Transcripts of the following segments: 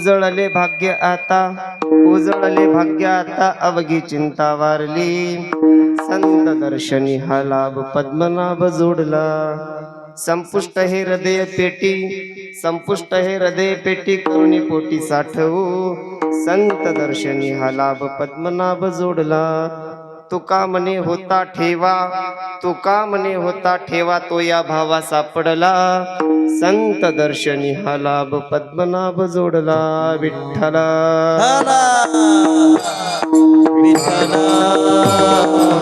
उजळले भाग्य आता, उजळले भाग्य आता, अवघी चिंता वारली. संत दर्शनी हा लाभ पद्मनाभ जोडला. संपुष्ट हे हृदय पेटी, संपुष्ट हे हृदय पेटी, करुणी पोटी साठवू. संत दर्शनी हा लाभ पद्मनाभ जोडला. तुका म्हणे होता ठेवा, तुका म्हणे होता ठेवा, तो या भावा सापडला. संत दर्शनी हा लाभ पद्मनाभ जोडला. विठ्ठला विठ्ठला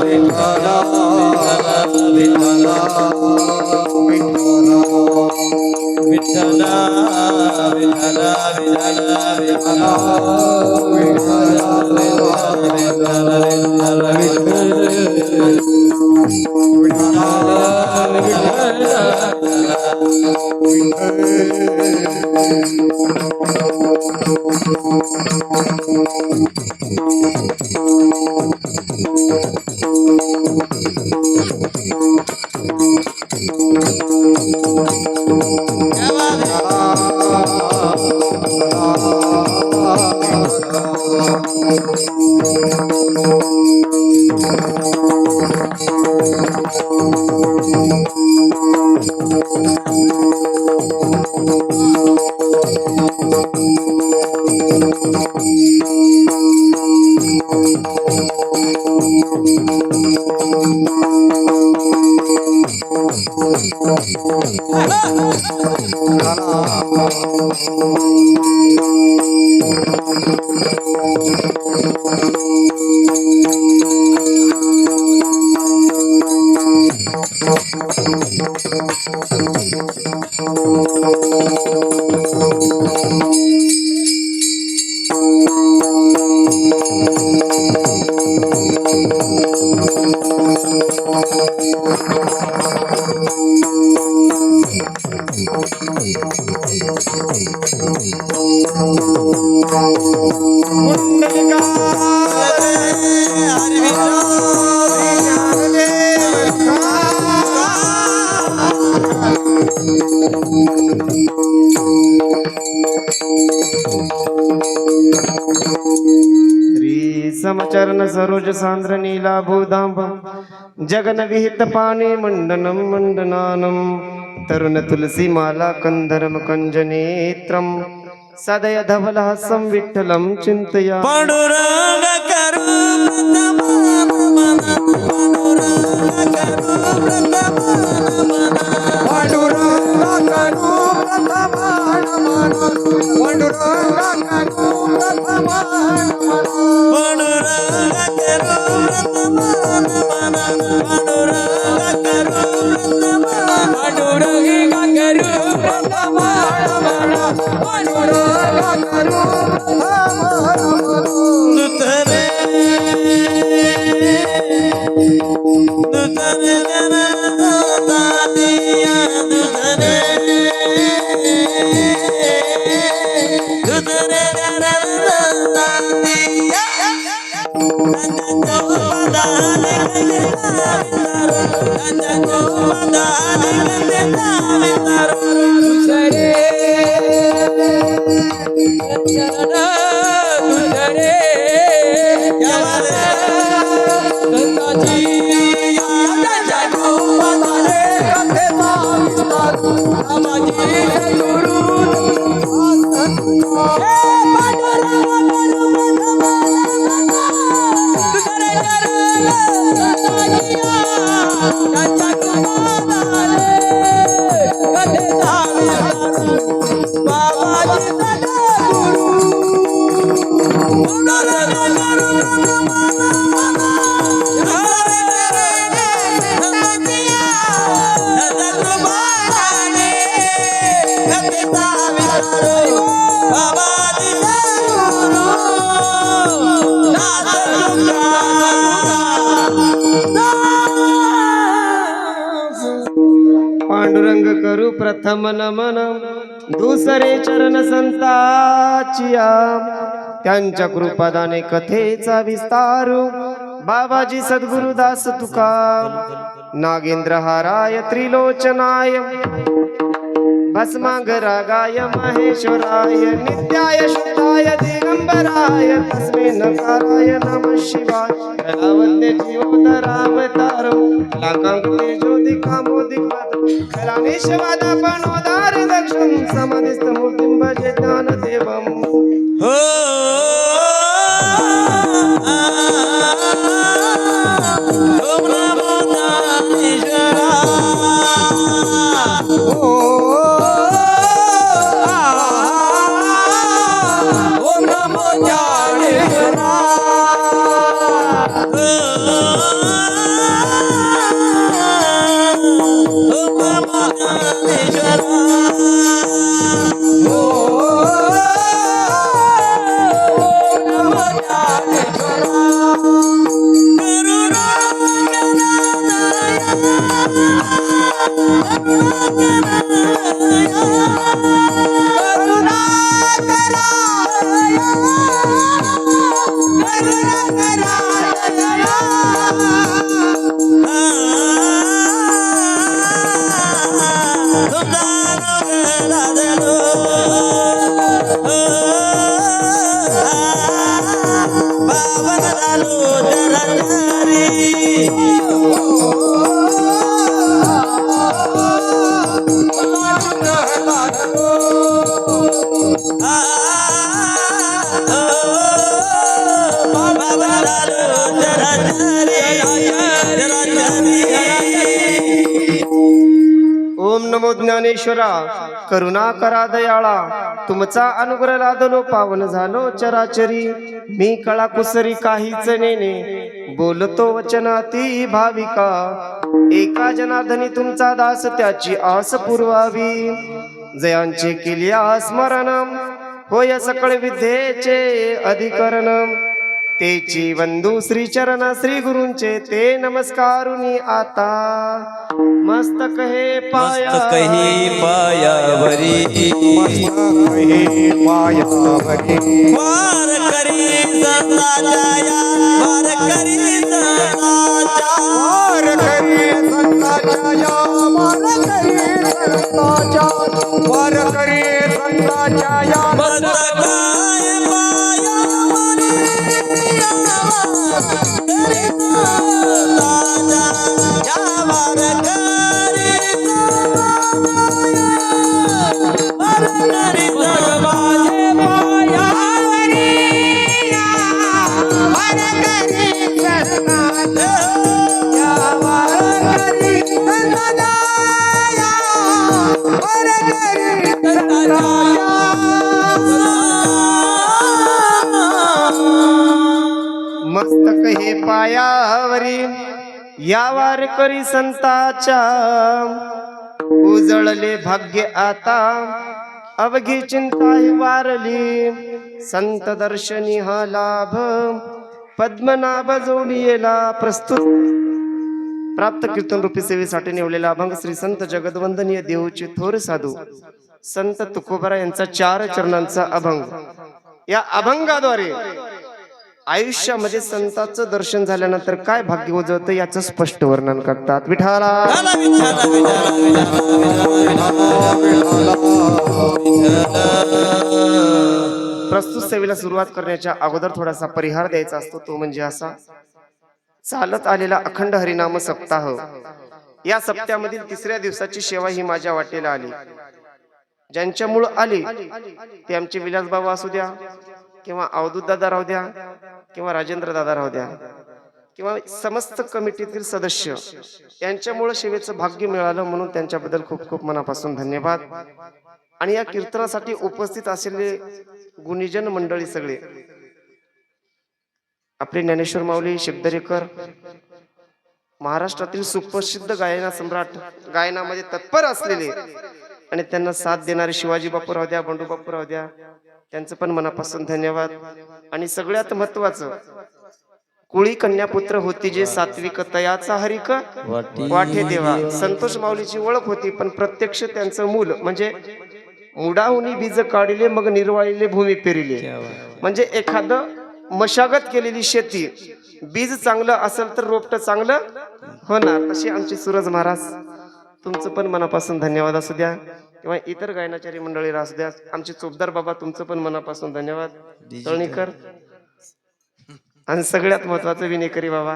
विठ्ठला विठ्ठला विठ्ठला विठ्ठला विठ्ठला विठ्ठला समचरण सरोज सांद्र नीला भूदांब जगन विहित पाणी मंडनम मंडनानम तरुण तुलसी माला कंधरम कंजनेत्रम सदय धवलहासं विठ्ठलं चिंतया. पांडुरंग करू पांडुरंग करू प्रथम नमन दुसरे चरण संताचिया त्यांच्या कृपादाने कथेचा विस्तारू बाबाजी सद्गुरुदास तुका नागेंद्र हाराय त्रिलोचनाय भस्मांगरागाय महेश्वराय नित्याय शुद्धाय दिगंबराय तस्मै नकाराय नमः शिवाय कलावन्य जीवोदरावतार कलाकांते ज्योतिकामोदिक्वद कलानिशवादपणोदार दक्षं समाधिस्थ मूर्तिं भजे ज्ञानदेवम् हो ओम नमो ज्ञानेश्वरा ओम नमो ज्ञानेश्वरा ओम नमो ज्ञानेश्वरा ओम नमो ज्ञानेश्वरा करुणा करा दयाळा तुमचा अनुग्रह लादलो पावन झालो चराचरी मी कळा कुसरी काहीच नेने बोलतो वचनाती भाविका एका जनार्दनी तुमचा दास त्याची आस पुरवावी जयांचे केल्या स्मरण होय सकळ विद्येचे अधिकरण तेची वंदू श्री चरण श्री गुरूंचे ते नमस्कारुनी आता मस्तक हे पाया मस्तक ही पायावरी वार करी संताच्या वार करी मस्तक हे पायावरी या वारकरी संताच्या उजळले भाग्य आता अवघी चिंता ही वारली संत दर्शनी हा लाभ पद्मनाभ जोडियेला प्रस्तुत प्राप्त कीर्तन रूपी सेवेसाठी निवलेला अभंग श्री संत जगदवंदनीय देऊचे थोर साधू संत तुकोबरा यांचा 4 चरणांचा अभंग. या अभंगाद्वारे आयुष्यामध्ये संतांचं दर्शन झाल्यानंतर काय भाग्य उजळतं याचं स्पष्ट वर्णन करतात. विठाला प्रस्तुत सेवेला सुरुवात करण्याच्या अगोदर थोडासा परिहार द्यायचा असतो. तो म्हणजे असा, चालत आलेला अखंड हरिनाम सप्ताह. या सप्त्यामधील 3ऱ्या दिवसाची सेवा ही माझ्या वाटेला आली. ज्यांच्यामुळे आली ते आमचे विलास बाबा असू द्या, किंवा अवधूत दादा राहू द्या, किंवा राजेंद्र दादा राहू द्या, किंवा समस्त कमिटीतील सदस्य, यांच्यामुळे सेवेचं भाग्य मिळालं, म्हणून त्यांच्याबद्दल खूप खूप मनापासून धन्यवाद. आणि या कीर्तनासाठी उपस्थित असलेले गुणीजन मंडळी सगळे, आपले ज्ञानेश्वर माऊली शिकदरेकर, महाराष्ट्रातील सुप्रसिद्ध गायना सम्राट, गायनामध्ये तत्पर असलेले आणि त्यांना साथ देणारे शिवाजी बापू राहू द्या, बंडू बापू राहू द्या, त्यांचं पण मनापासून धन्यवाद. आणि सगळ्यात महत्वाचं, कुळी कन्यापुत्र होती जे सात्विक तयाचा हरिक वाटे देवा. संतोष माऊलीची ओळख होती, पण प्रत्यक्ष त्यांचं मूल म्हणजे मुडाहुनी बीज काढिले मग निर्वाळिले भूमी पेरिले. म्हणजे एखादं मशागत केलेली शेती, बीज चांगलं असेल तर रोपट चांगलं होणार. तशी आमचे सूरज महाराज, तुमचं पण मनापासून धन्यवाद असू द्या. किंवा इतर गायनाचारी मंडळी राहू द्या, आमचे चोपदार बाबा तुमचं पण मनापासून धन्यवाद. तळणीकर आणि सगळ्यात महत्वाचं विनेकरी बाबा,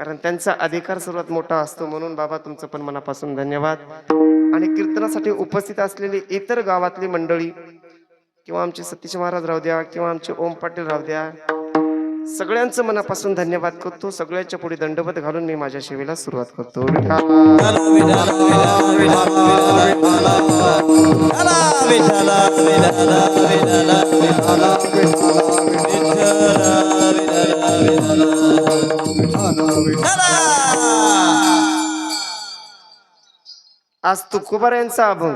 कारण त्यांचा अधिकार सर्वात मोठा असतो, म्हणून बाबा तुमचं पण मनापासून धन्यवाद. आणि कीर्तनासाठी उपस्थित असलेली इतर गावातली मंडळी किंवा आमचे सतीश महाराज राहू द्या किंवा आमचे ओम पाटील राहू द्या, सगळ्यांचं मनापासून धन्यवाद करतो. सगळ्यांच्या पुढे दंडवत घालून मी माझ्या सेवेला सुरुवात करतो. आज तुकोबार यांचा अभंग,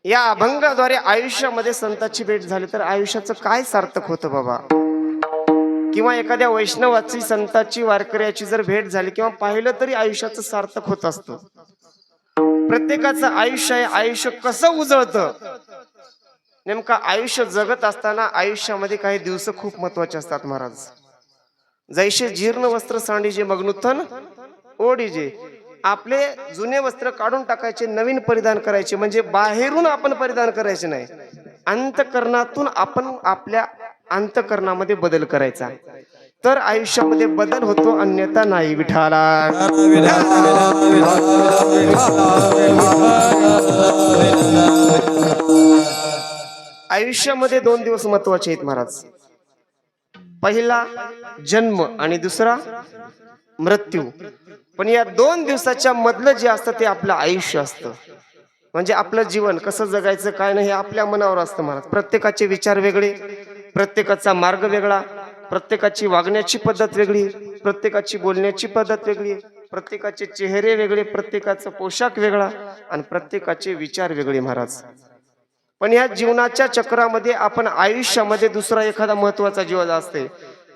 या अभंगाद्वारे आयुष्यामध्ये संतांची भेट झाली तर आयुष्याचं काय सार्थक होतं बाबा. किंवा एखाद्या वैष्णवाची संतांची वारकऱ्याची जर भेट झाली किंवा पाहिलं तरी आयुष्याचं सार्थक होत असतं. प्रत्येकाचं आयुष्य आहे, आयुष्य कसं उजळतं. नेमका आयुष्य जगत असताना आयुष्यामध्ये काही दिवस खूप महत्वाचे असतात महाराज. जैसे जीर्ण वस्त्र सांडीजे मग नूतन ओढीजे. आपले जुने वस्त्र काढून टाकायचे, नवीन परिधान करायचे. म्हणजे बाहेरून आपण परिधान करायचे नाही, अंतकरणातून आपण आपल्या अंतकरणामध्ये बदल करायचा, तर आयुष्यामध्ये बदल होतो, अन्यथा नाही. विठाला आयुष्यामध्ये 2 दिवस महत्वाचे आहेत महाराज. पहिला जन्म आणि दुसरा मृत्यू. पण या 2 दिवसाच्या मधलं जे असतं ते आपलं आयुष्य असतं. म्हणजे आपलं जीवन कसं जगायचं काय नाही हे आपल्या मनावर असतं महाराज. प्रत्येकाचे विचार वेगळे, प्रत्येकाचा मार्ग वेगळा, प्रत्येकाची वागण्याची पद्धत वेगळी, प्रत्येकाची बोलण्याची पद्धत वेगळी, प्रत्येकाचे चेहरे वेगळे, प्रत्येकाचा पोशाख वेगळा आणि प्रत्येकाचे विचार वेगळे महाराज. पण या जीवनाच्या चक्रामध्ये आपण आयुष्यामध्ये दुसरा एखादा महत्वाचा जीवन असते,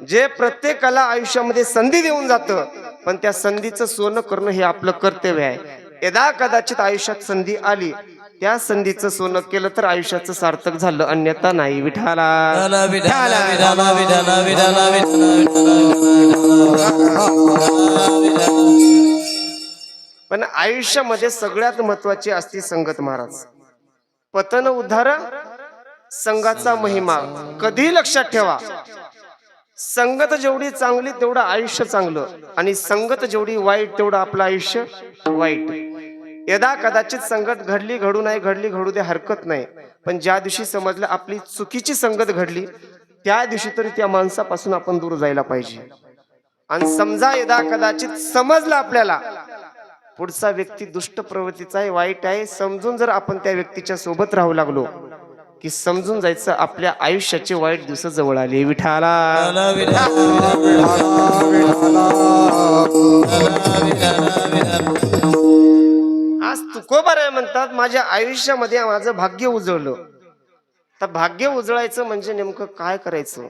जे प्रत्येकाला आयुष्यामध्ये संधी देऊन जातं, पण त्या संधीचं सोनं करणं हे आपलं कर्तव्य आहे. यदा कदाचित आयुष्यात संधी आली, त्या संधीचं सोनं केलं तर आयुष्याचं सार्थक झालं, अन्यथा नाही. विठाला पण आयुष्यामध्ये सगळ्यात महत्वाची असते संगत महाराज. पतन उद्धार संघाचा महिमा कधी लक्षात ठेवा. संगत जेवढी चांगली तेवढं आयुष्य चांगलं, आणि संगत जेवढी वाईट तेवढं आपलं आयुष्य वाईट. यदा कदाचित संगत घडली, घडू नाही घडली, घडू दे, हरकत नाही. पण ज्या दिवशी समजलं आपली चुकीची संगत घडली, त्या दिवशी तरी त्या माणसापासून आपण दूर जायला पाहिजे. आणि समजा यदा कदाचित समजलं आपल्याला पुढचा व्यक्ती दुष्ट प्रवृत्तीचा आहे, वाईट आहे, समजून जर आपण त्या व्यक्तीच्या सोबत राहू लागलो की समजून जायचं आपल्या आयुष्याचे वाईट दिवस जवळ आले. विठाला आज तुकोबाराय म्हणतात माझ्या आयुष्यामध्ये माझं भाग्य उजळलं. तर भाग्य उजळायचं म्हणजे नेमकं काय करायचं.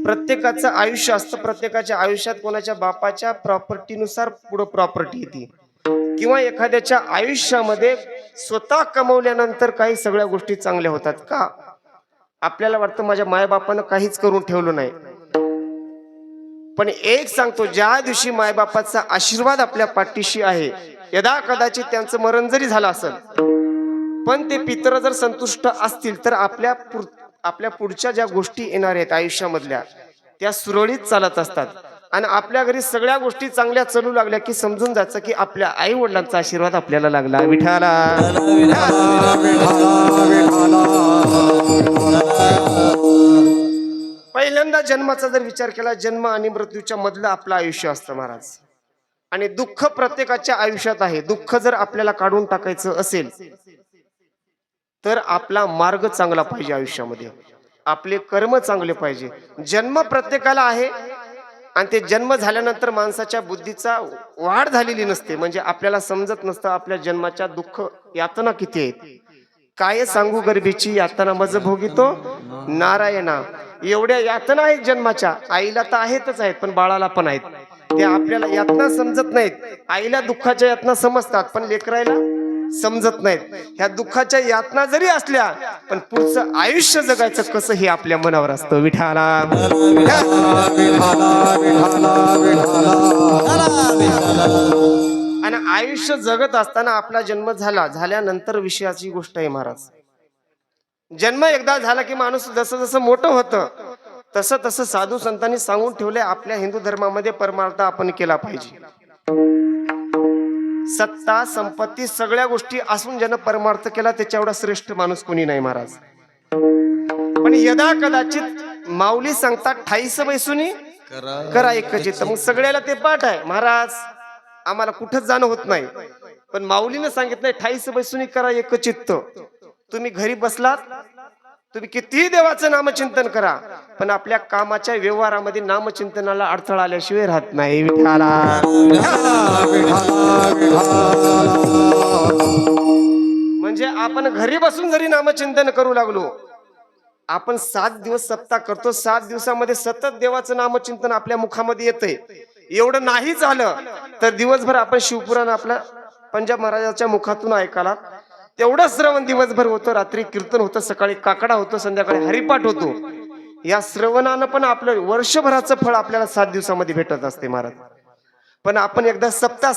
प्रत्येकाचं आयुष्य असतं, प्रत्येकाच्या आयुष्यात कोणाच्या बापाच्या प्रॉपर्टीनुसार पुढे प्रॉपर्टी येते, किंवा एखाद्याच्या आयुष्यामध्ये स्वतः कमवल्यानंतर काही सगळ्या गोष्टी चांगल्या होतात का. आपल्याला वाटतं माझ्या मायबापानं काहीच करून ठेवलं नाही, पण एक सांगतो, ज्या दिवशी मायबापाचा आशीर्वाद आपल्या पाठीशी आहे, यदा कदाचित त्यांचं मरण जरी झालं असेल, पण ते पितर जर संतुष्ट असतील तर आपल्या पुढच्या ज्या गोष्टी येणार आहेत आयुष्यामधल्या त्या सुरळीत चालत असतात. आणि आपल्या घरी सगळ्या गोष्टी चांगल्या चालू लागल्या की समजून जायचं की आपल्या आई वडिलांचा आशीर्वाद आपल्याला लागला. विठाला पहिल्यांदा जन्माचा जर विचार केला, जन्म आणि मृत्यूच्या मधलं आपलं आयुष्य असतं महाराज. आणि दुःख प्रत्येकाच्या आयुष्यात आहे. दुःख जर आपल्याला काढून टाकायचं असेल तर आपला मार्ग चांगला पाहिजे, आयुष्यामध्ये आपले कर्म चांगले पाहिजे. जन्म प्रत्येकाला आहे आणि ते जन्म झाल्यानंतर माणसाच्या बुद्धीचा वाढ झालेली नसते, म्हणजे आपल्याला समजत नसतं आपल्या जन्माच्या दुःख यातना किती आहेत. काय सांगू गर्भीची यातना मज भोगितो नारायणा. एवढ्या यातना आहेत जन्माच्या. आईला तर आहेतच आहेत, पण बाळाला पण आहेत. ते आपल्याला यातना समजत नाहीत. आईला दुःखाच्या यातना समजतात, पण लेकरायला समजत नाहीत. ह्या दुःखाच्या यातना जरी असल्या, पण पुढचं आयुष्य जगायचं कसं हे आपल्या मनावर असतं. विठाला आणि आयुष्य जगत असताना आपला जन्म झाल्यानंतर विषयाची गोष्ट आहे महाराज. जन्म एकदा झाला की माणूस जसं जसं मोठं होतं तसं तसं साधू संतांनी सांगून ठेवले आपल्या हिंदू धर्मामध्ये परमार्थ आपण केला पाहिजे. सत्ता संपत्ती सगळ्या गोष्टी असून ज्यानं परमार्थ केला त्याच्या एवढा श्रेष्ठ माणूस कोणी नाही महाराज. पण यदा कदाचित माऊली सांगतात ठाईस बैसुनी करा एकचित्त. मग सगळ्याला ते पाठ आहे महाराज, आम्हाला कुठंच जाणं होत नाही, पण माऊलीनं सांगितलंय ठाईस बैसुनी करा एकचित्त. तुम्ही घरी बसलात, तुम्ही कितीही देवाचं नामचिंतन करा, पण आपल्या कामाच्या व्यवहारामध्ये नामचिंतनाला अडथळा आल्याशिवाय राहत नाही. विठाला म्हणजे आपण घरी बसून जरी नामचिंतन करू लागलो, आपण 7 दिवस सप्ताह करतो, 7 दिवसामध्ये सतत देवाचं नामचिंतन आपल्या मुखामध्ये येतंय. एवढं नाही झालं तर दिवसभर आपण शिवपुराण आपल्या पंजाब महाराजाच्या मुखातून ऐकायला, तेवढं श्रवण दिवसभर होतं, रात्री कीर्तन होतं, सकाळी काकडा होतो, संध्याकाळी हरिपाठ होतो. या श्रवणानं पण आपलं वर्षभराचं फळ आपल्याला 7 दिवसामध्ये भेटत असते महाराज. पण आपण एकदा सप्ताह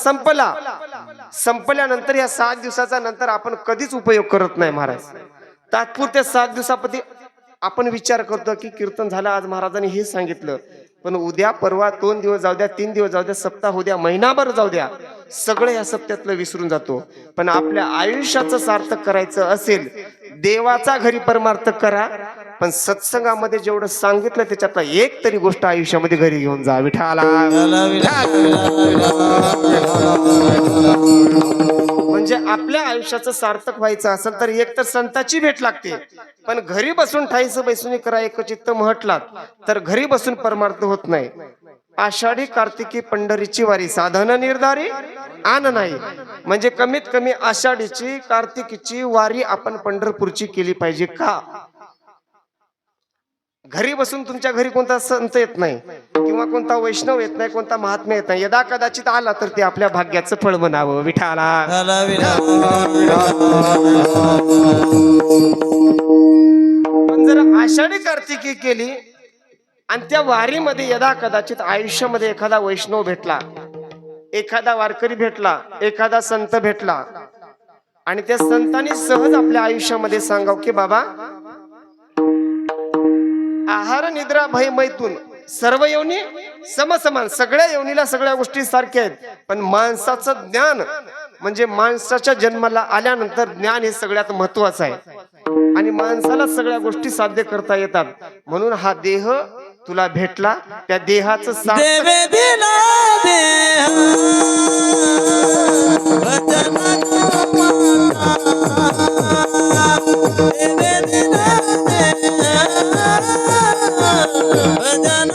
संपल्यानंतर या 7 दिवसाचा नंतर आपण कधीच उपयोग करत नाही महाराज. तात्पुरत्या 7 दिवसामध्ये आपण विचार करतो की कीर्तन झालं, आज महाराजांनी हे सांगितलं, पण उद्या परवा 2 दिवस जाऊ द्या, 3 दिवस जाऊ द्या, सप्ताह होऊ द्या, महिनाभर जाऊ द्या, सगळं या सप्त्यातलं विसरून जातो. पण आपल्या आयुष्याचं सार्थक करायचं असेल, देवाचा घरी परमार्थ करा, पण सत्संगामध्ये जेवढं सांगितलं त्याच्यातला एक तरी गोष्ट आयुष्यामध्ये घरी घेऊन जा. विठाला म्हणजे आपल्या आयुष्याचं सार्थक व्हायचं असेल तर एक तर संताची भेट लागते, पण घरी बसून ठाईस बैसुनी करा एकचित्त म्हटलात तर घरी बसून परमार्थ होत नाही. आषाढी कार्तिकी पंढरीची वारी साधन निर्धारी आन नाही. म्हणजे कमीत कमी आषाढीची कार्तिकीची वारी आपण पंढरपूरची केली पाहिजे का? घरी बसून तुमच्या घरी कोणता संत येत नाही किंवा कोणता वैष्णव येत नाही, कोणता महात्मा येत नाही. यदा कदाचित आला तर ते आपल्या भाग्याचं फळ म्हणावं. विठाला पण जर आषाढी कार्तिकी केली आणि त्या वारीमध्ये यदा कदाचित आयुष्यामध्ये एखादा वैष्णव भेटला, एखादा वारकरी भेटला, एखादा संत भेटला आणि त्या संतांनी सहज आपल्या आयुष्यामध्ये सांगाव की बाबा, आहार निद्रा भय मैथून सर्व योनी समसमान, सगळ्या योनीला सगळ्या गोष्टी सारख्या आहेत, पण माणसाचं ज्ञान म्हणजे माणसाच्या जन्माला आल्यानंतर ज्ञान हे सगळ्यात महत्वाचं आहे आणि माणसाला सगळ्या गोष्टी साध्य करता येतात. म्हणून हा देह तुला भेटला, त्या देहाचं भजन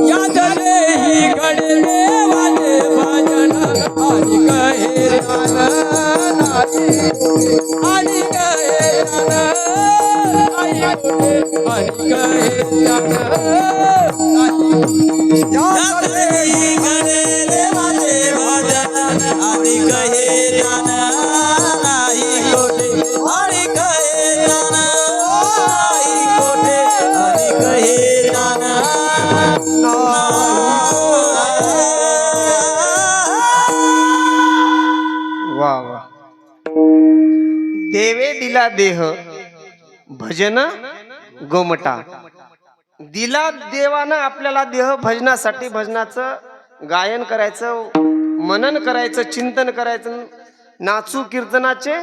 या जलेही घडे देवाचे भजन आणि कहे ज्ञान आणि कहे ज्ञान आणि कहे ज्ञान या जलेही घडे देवाचे भजन आणि कहे ज्ञान नाही कोठे आणि कहे ज्ञान नाही कोठे आणि कहे ज्ञान वा वा. देवे दिला देह भजन गोमटा. दिला देवानं आपल्याला देह भजनासाठी, भजनाचं गायन करायचं, मनन करायचं, चिंतन करायचं, नाचू कीर्तनाचे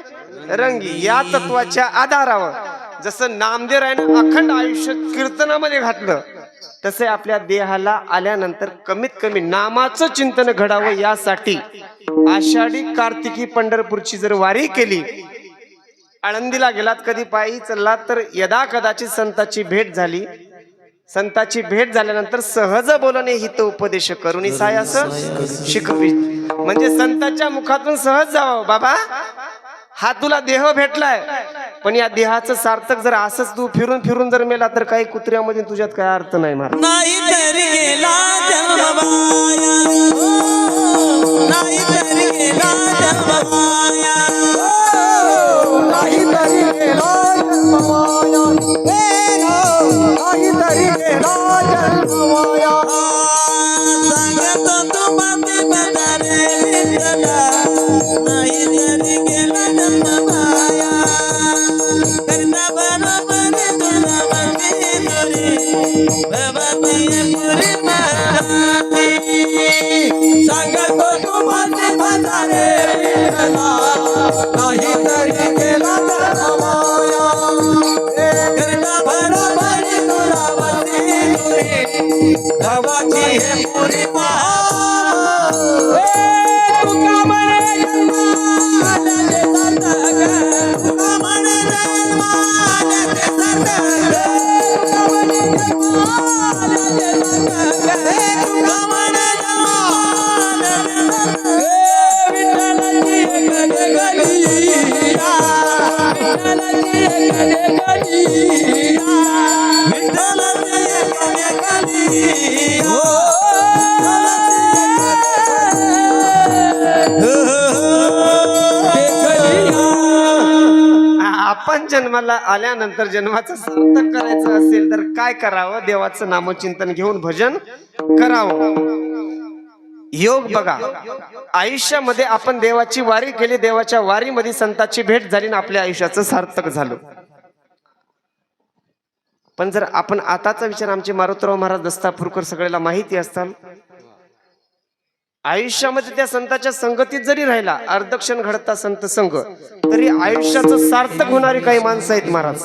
रंगी या तत्वाच्या आधारावर जसं नामदेवरायानं अखंड आयुष्य कीर्तनामध्ये घातलं, तसे आपल्या देहाला आल्यानंतर कमीत कमी नामाचं चिंतन घडावं यासाठी आषाढी कार्तिकी पंढरपूरची जर वारी केली, आळंदीला गेलात, कधी पायी चाललात, तर यदा कदाचित संताची भेट झाली, संताची भेट झाल्यानंतर सहज बोलणे हित उपदेश करून सायास शिकवी. म्हणजे संतांच्या मुखातून सहज जावं, बाबा हा तुला देह भेटलाय, पण या देहाचं सार्थक जर असंच तू फिरून फिरून जर मेला तर काही कुत्र्यामध्ये तुझ्यात काय अर्थ नाही महाराज. नाही तरी गेला जन्मवाया, नाही तरी गेला जन्मवाया, नाही तरी गेला जन्मवाया, नाही तरी गेला जन्मवाया. सांगतो तू बाते बदारे विठ्ठला, नाही तरी गेला जन्मवाया. करता बरोबर तुला म्हणते तुरी भवती पुरी महाती. सांगतो तू बाते बदारे विठ्ठला, नाही तरी गेला जन्मवाया. करता बरोबर तुला म्हणते तुरी भवती पुरी महाती. तुका म्हणे जन्माला सार्थक, तुका म्हणे जन्माला सार्थक, तुका म्हणे जन्माला सार्थक, तुका म्हणे जन्माला सार्थक. विठ्ठलाची एक गलिया, विठ्ठलाची एक गलिया, विठ्ठलाची एक गलिया. आपण जन्माला आल्यानंतर जन्माचं सार्थक करायचं असेल तर काय करावं? देवाचं नामचिंतन घेऊन भजन करावं. योग बघा, आयुष्यामध्ये आपण देवाची वारी केली, देवाच्या वारीमध्ये संतांची भेट झाली आणि आपल्या आयुष्याचं सार्थक झालं. पण जर आपण आताचा विचार, आमचे मारुतराव महाराज दस्तापूरकर सगळ्याला माहिती असतात, आयुष्यामध्ये त्या संतांच्या संगतीत जरी राहिला, अर्धक्षण घडता संत संग, तरी आयुष्याचं सार्थक होणारी काही माणसं आहेत महाराज.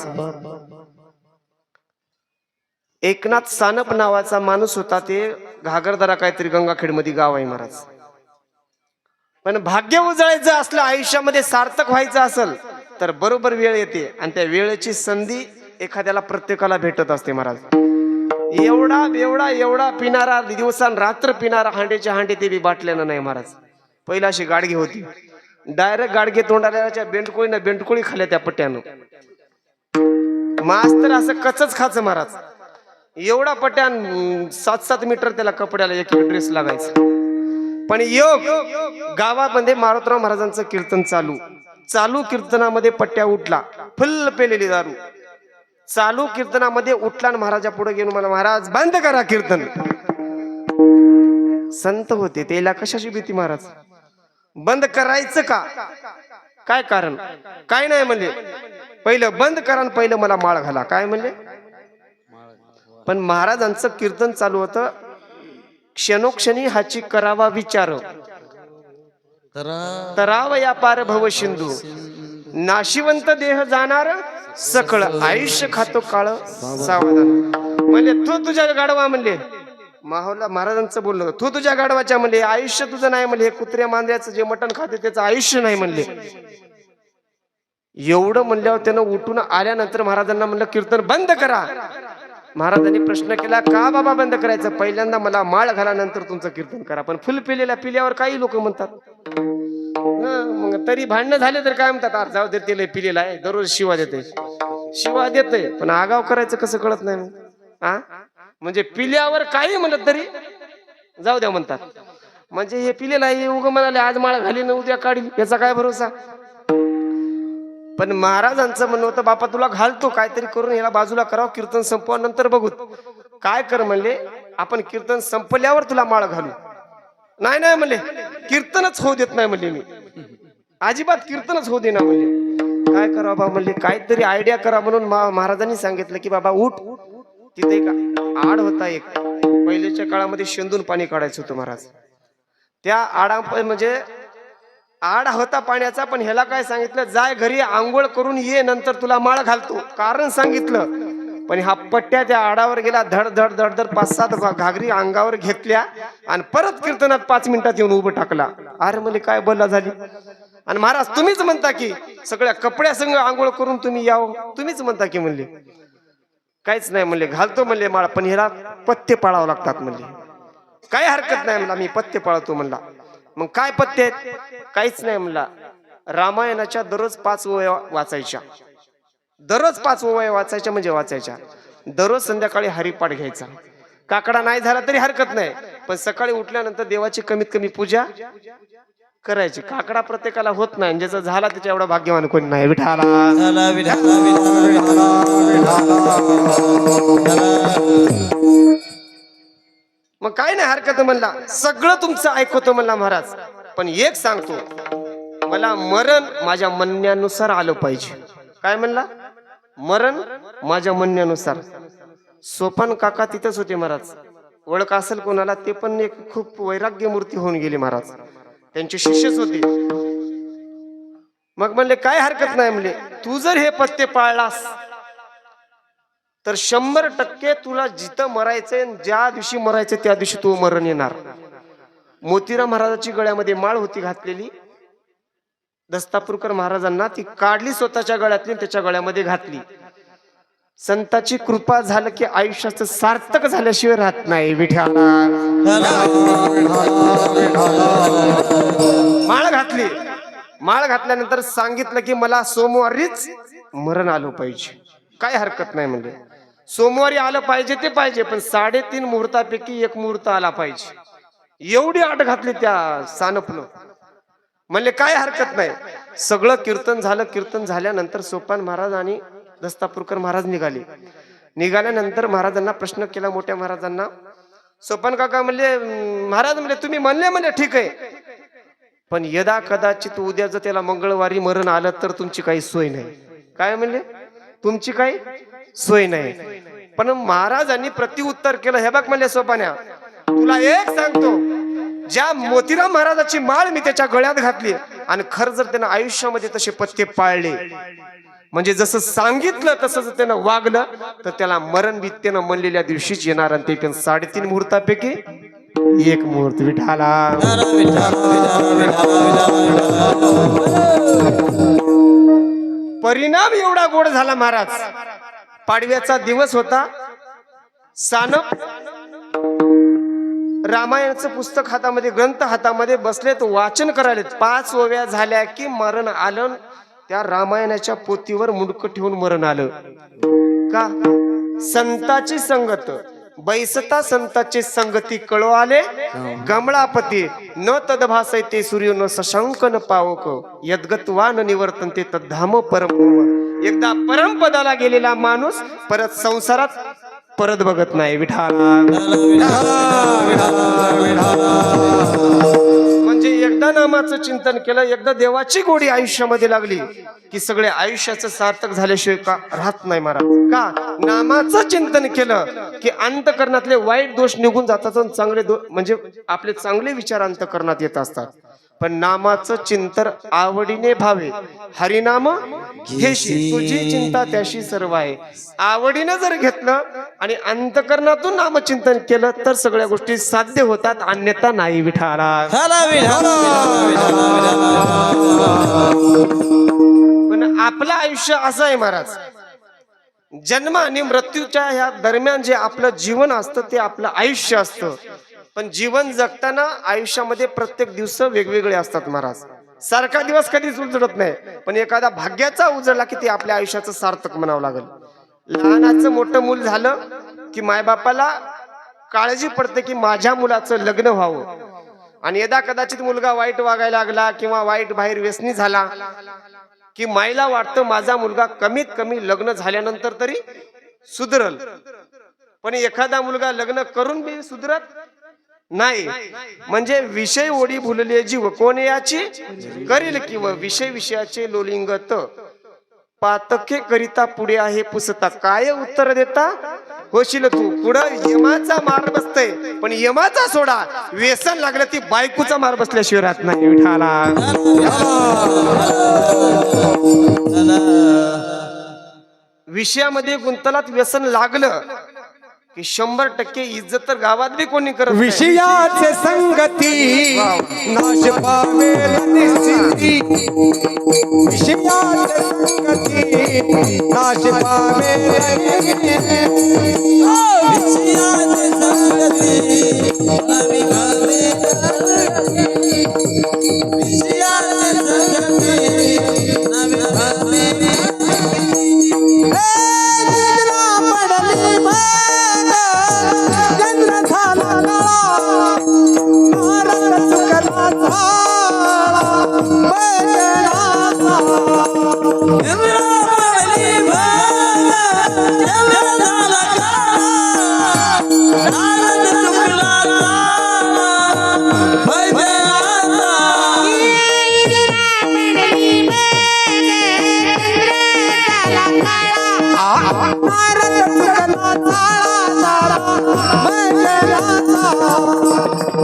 एकनाथ सानप नावाचा माणूस होता, ते घागरदरा काहीतरी गंगाखेड मध्ये गाव आहे महाराज. पण भाग्य उजळायचं असलं, आयुष्यामध्ये सार्थक व्हायचं असेल तर बरोबर वेळ येते आणि त्या वेळेची संधी एखाद्याला प्रत्येकाला भेटत असते महाराज. एवढा बेवडा एवढा पिणारा, दिवसान रात्र पिणारा, हांडेच्या हांडे ते बी बाटल्यानं नाही महाराज. पहिला अशी गाडगी होती, डायरेक्ट गाडगे तोंडाच्या बेंडकोळीनं बेंडकोळी खाल्ल्या त्या पट्ट्यानं. मास्तर असं कचच खाचं महाराज. एवढा पट्यान 7-7 मीटर त्याला कपड्याला एक ड्रेस लागायचा. पण योग गावामध्ये मारुतराव महाराजांचं कीर्तन चालू कीर्तनामध्ये पट्ट्या उठला, फुल्ल पेलेली दारू. चालू कीर्तनामध्ये उठला आणि महाराजा पुढे गेलो, मला महाराज बंद करा कीर्तन. संत होते, त्याला कशाची भीती महाराज? बंद करायचं का? काय कारण? काय नाही म्हणले, पहिलं बंद करा, पहिलं मला माळ घाला. काय म्हणले? पण महाराजांचं कीर्तन चालू होतं. क्षणोक्षणी हाची करावा विचार, तराव या पार भव सिंधू, नाशिवंत देह जाणार सकळ, आयुष्य खातो काळ सावधान. म्हणले तू तुझ्या गाडवा, म्हणले माहोला महाराजांचं बोललं, तू तुझ्या गाडवाच्या, म्हणले आयुष्य तुझं नाही, म्हणले हे कुत्र्या मांजऱ्याचं जे मटण खाते त्याचं आयुष्य नाही म्हणले. एवढं म्हणल्यावर त्यानं उठून आल्यानंतर महाराजांना म्हणलं कीर्तन बंद करा. महाराजांनी प्रश्न केला, का बाबा बंद करायचं? पहिल्यांदा मला माळ घाला, नंतर तुमचं कीर्तन करा. पण फुल पिल्यावर काही लोक म्हणतात, मग तरी भांडणं झाले तर काय म्हणतात, जाऊ दे ते लय पिलेला आहे, दररोज शिवा देते पण आगाव करायचं कसं कळत नाही. हा म्हणजे पिल्यावर काही म्हणत तरी जाऊ द्या म्हणतात. म्हणजे हे पिलेला आहे, उग म्हणाले आज माळ घाली ना उद्या काढील, याचा काय भरोसा. पण महाराजांचं म्हणणं होतं, बापा तुला घालतो काहीतरी करून याला बाजूला करावं, कीर्तन संपवा नंतर बघू. काय कर म्हणले, आपण कीर्तन संपल्यावर तुला माळ घालू. नाही म्हणले, कीर्तनच होऊ देत नाही म्हणले, मी अजिबात कीर्तनच होऊ दे ना म्हणले. काय करा बाबा म्हणले, काहीतरी आयडिया करा. म्हणून महाराजांनी सांगितलं की बाबा उठ. तिथे एक आड होता, एक पहिल्याच्या काळामध्ये शेंदून पाणी काढायचं होतं महाराज. त्या आडा म्हणजे आड होता पाण्याचा, पण ह्याला काय सांगितलं, जाय घरी आंघोळ करून ये, नंतर तुला माळ घालतो. कारण सांगितलं. पण हा पट्ट्या त्या आडावर गेला, धड धड धड धड 5-7 घागरी अंगावर घेतल्या आणि परत कीर्तनात 5 मिनिटात येऊन उभं टाकला. अरे म्हणजे काय बोलला झाली. आणि महाराज तुम्हीच म्हणता की सगळ्या कपड्यासंग आंघोळ करून तुम्ही यावं, तुम्हीच म्हणता की म्हणले. काहीच नाही म्हणले, घालतो म्हणले माळ, पण ह्याला पथ्य पाळावं लागतात म्हणले. काही हरकत नाही म्हणला, मी पथ्य पाळतो म्हणला. मग काय पथ्य आहेत? काहीच नाही म्हणला. रामायणाच्या दररोज 5 ओव्या वाचायच्या, दररोज 5 ओव्या वाचायच्या म्हणजे वाचायच्या. दररोज संध्याकाळी हरिपाठ घ्यायचा. काकडा नाही झाला तरी हरकत नाही, पण सकाळी उठल्यानंतर देवाची कमीत कमी पूजा करायची. काकडा प्रत्येकाला होत नाही, ज्याचा झाला त्याच्या एवढा भाग्यवान कोणी नाही. विठाला मग काय नाही हरकत म्हणला, सगळं तुमचं ऐकवतो म्हणला महाराज. पण एक सांगतो, मला मरण माझ्या म्हणण्यानुसार आलं पाहिजे. काय म्हणला? मरण माझ्या म्हणण्यानुसार. सोपान काका तिथंच होते महाराज, ओळख असेल कोणाला, ते पण एक खूप वैराग्य मूर्ती होऊन गेले महाराज, त्यांचे शिष्यच होते. मग म्हणले काय हरकत नाही म्हणले, तू जर हे पथ्य पाळलास तर 100% तुला जिथं मरायचंय, ज्या दिवशी मरायचं त्या दिवशी तू मरण येणार. मोतीराम महाराजाची गळ्यामध्ये माळ होती घातलेली, दस्तापूरकर महाराजांना ती काढली स्वतःच्या गळ्यातली, त्याच्या गळ्यामध्ये घातली. संताची कृपा झालं की आयुष्याचं सार्थक झाल्याशिवाय राहत नाही. विठ्ठला माळ घातली, माळ घातल्यानंतर सांगितलं की मला सोमवारीच मरण आलं पाहिजे. काय हरकत नाही म्हणजे, सोमवारी आलं पाहिजे ते पाहिजे, पण 3.5 मुहूर्तापैकी 1 मुहूर्त आला पाहिजे. एवढी अट घातली त्या सानपनं. म्हणले काय हरकत नाही. सगळं कीर्तन झालं. कीर्तन झाल्यानंतर सोपान महाराज आणि दस्तापूरकर महाराज निघाल्यानंतर महाराजांना प्रश्न केला, मोठ्या महाराजांना. सोपान काका म्हणले, महाराज म्हणले तुम्ही म्हणले ठीक आहे, पण यदा कदाचित उद्या जर त्याला मंगळवारी मरण आलं तर तुमची काही सोय नाही. काय म्हणले? तुमची काही सोय नाही. पण महाराजांनी प्रत्युत्तर केलं, हे बघ म्हणले सोपान्या, तुला एक सांगतो, ज्या मोतीराम महाराजाची माळ मी त्याच्या गळ्यात घातली आणि खरं जर त्यानं आयुष्यामध्ये तसे पथ्य पाळले, म्हणजे जसं सांगितलं तसं जर त्यानं वागलं, तर त्याला मरण त्यानं म्हणलेल्या दिवशीच येणार. आणि ते पण 3.5 मुहूर्तापैकी 1 मुहूर्त. विठाला परिणाम एवढा गोड झाला महाराज. पाडव्याचा दिवस होता. सानप रामायणाचं पुस्तक हातामध्ये, ग्रंथ हातामध्ये बसले तो वाचन करायले. 5 ओव्या झाल्या की मरण आलं. त्या रामायणाच्या पोथीवर मुंडकं ठेवून मरण आलं. का? संताची संगत बैसता संताची संगती कळो आले गमळापती न तदभासय ते सूर्य न शशांक न पावक यद्गत्वा न निवर्तनते तद्धाम परम. एकदा परमपदाला गेलेला माणूस परत संसारात परत बघत नाही. विठाला म्हणजे एकदा नामाचं चिंतन केलं, एकदा देवाची गोडी आयुष्यामध्ये लागली की सगळे आयुष्याचं सार्थक झाल्याशिवाय का राहत नाही महाराज. का? नामाचं चिंतन केलं की अंतकरणातले वाईट दोष निघून जातात आणि चांगले म्हणजे आपले चांगले विचार अंतकरणात येत असतात. पण नामाचं चिंतन आवडीने भावे, हरिनाम घेशी तुझी चिंता त्याशी सर्व आहे. आवडीनं जर घेतलं आणि अंतकरणातून नामचिंतन केलं तर सगळ्या गोष्टी साध्य होतात, अन्यथा नाही. विठाला पण आपलं आयुष्य असं आहे महाराज, जन्म आणि मृत्यूच्या ह्या दरम्यान जे आपलं जीवन असतं ते आपलं आयुष्य असतं. पण जीवन जगताना आयुष्यामध्ये प्रत्येक दिवस वेगवेगळे असतात महाराज. सारखा दिवस कधीच उजळत नाही, पण एखादा भाग्याचा उजळला की ते आपल्या आयुष्याचं सार्थक म्हणावं लागेल. लहानाचं मोठं मूल झालं की मायबापाला काळजी पडते की माझ्या मुलाचं लग्न व्हावं. आणि यदा कदाचित मुलगा वाईट वागायला लागला किंवा वाईट बाहेर व्यसनी झाला की माईला वाटतं माझा मुलगा कमीत कमी लग्न झाल्यानंतर तरी सुधरल. पण एखादा मुलगा लग्न करून बी सुधरत नाही. म्हणजे विषय ओढी भुलले जीव कोण याची करील किंवा विषय विषयाचे लोलिंगत पातके करिता पुढे आहे पुसता. काय उत्तर देता होशील तू पुढं यमाचा मार बसतय, पण यमाचा सोडा व्यसन लागलं ती बायकोचा मार बसल्याशिवाय राहत नाही. विठाला विषयामध्ये गुंतलात व्यसन लागलं की 100% इज्जत तर गावात बी कोणी करत नाही. विषयाचे संगती नाश पावेल निश्चिती. विषयाचे संगती नाश पावेल निश्चिती. विषयाचे संगती नवी घाले. विषयाचे संगती नवी घाले.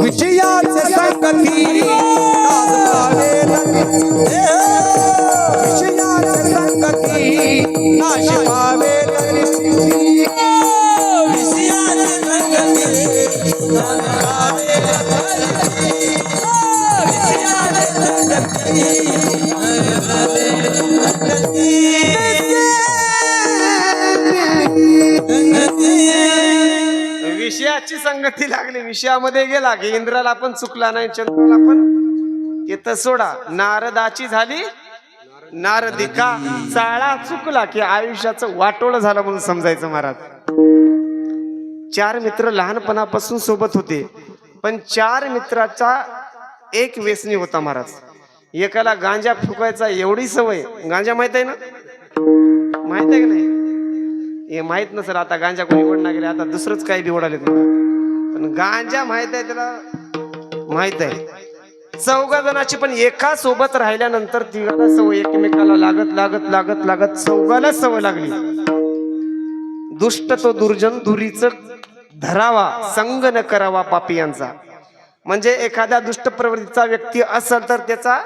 विषयाचे संगती विषयाचे संगती नाश पावेल निश्चिती. विषयाचे संगती नाश पावेल विषयाची संगती लागली, विषयामध्ये गेला की इंद्राला पण चुकला नाही, चंद्राला पण येत सोडा. नारदाची झाली नारदिका, चाळा चुकला की आयुष्याचं वाटोळ झालं म्हणून समजायचं महाराज. 4 मित्र लहानपणापासून सोबत होते, पण 4 मित्राचा एक व्यसनी होता महाराज. एकाला गांजा फुकायचा एवढी सवय. गांजा माहित आहे ना, माहित आहे की नाही? हे माहित नसेल आता, गांजा कोणी ओढणार गेले, आता दुसरंच काही बी ओढाले. पण गांजा माहित आहे, त्याला माहित आहे. 4 जणांची पण एका सोबत राहिल्यानंतर तिघाला सवय एकमेकाला लागत लागत लागत लागत 4ला सवय लागली. दुष्ट तो दुर्जन दुरीच धरावा, संग न करावा पापियांचा. म्हणजे एखाद्या दुष्ट प्रवृत्तीचा व्यक्ती असेल तर त्याचा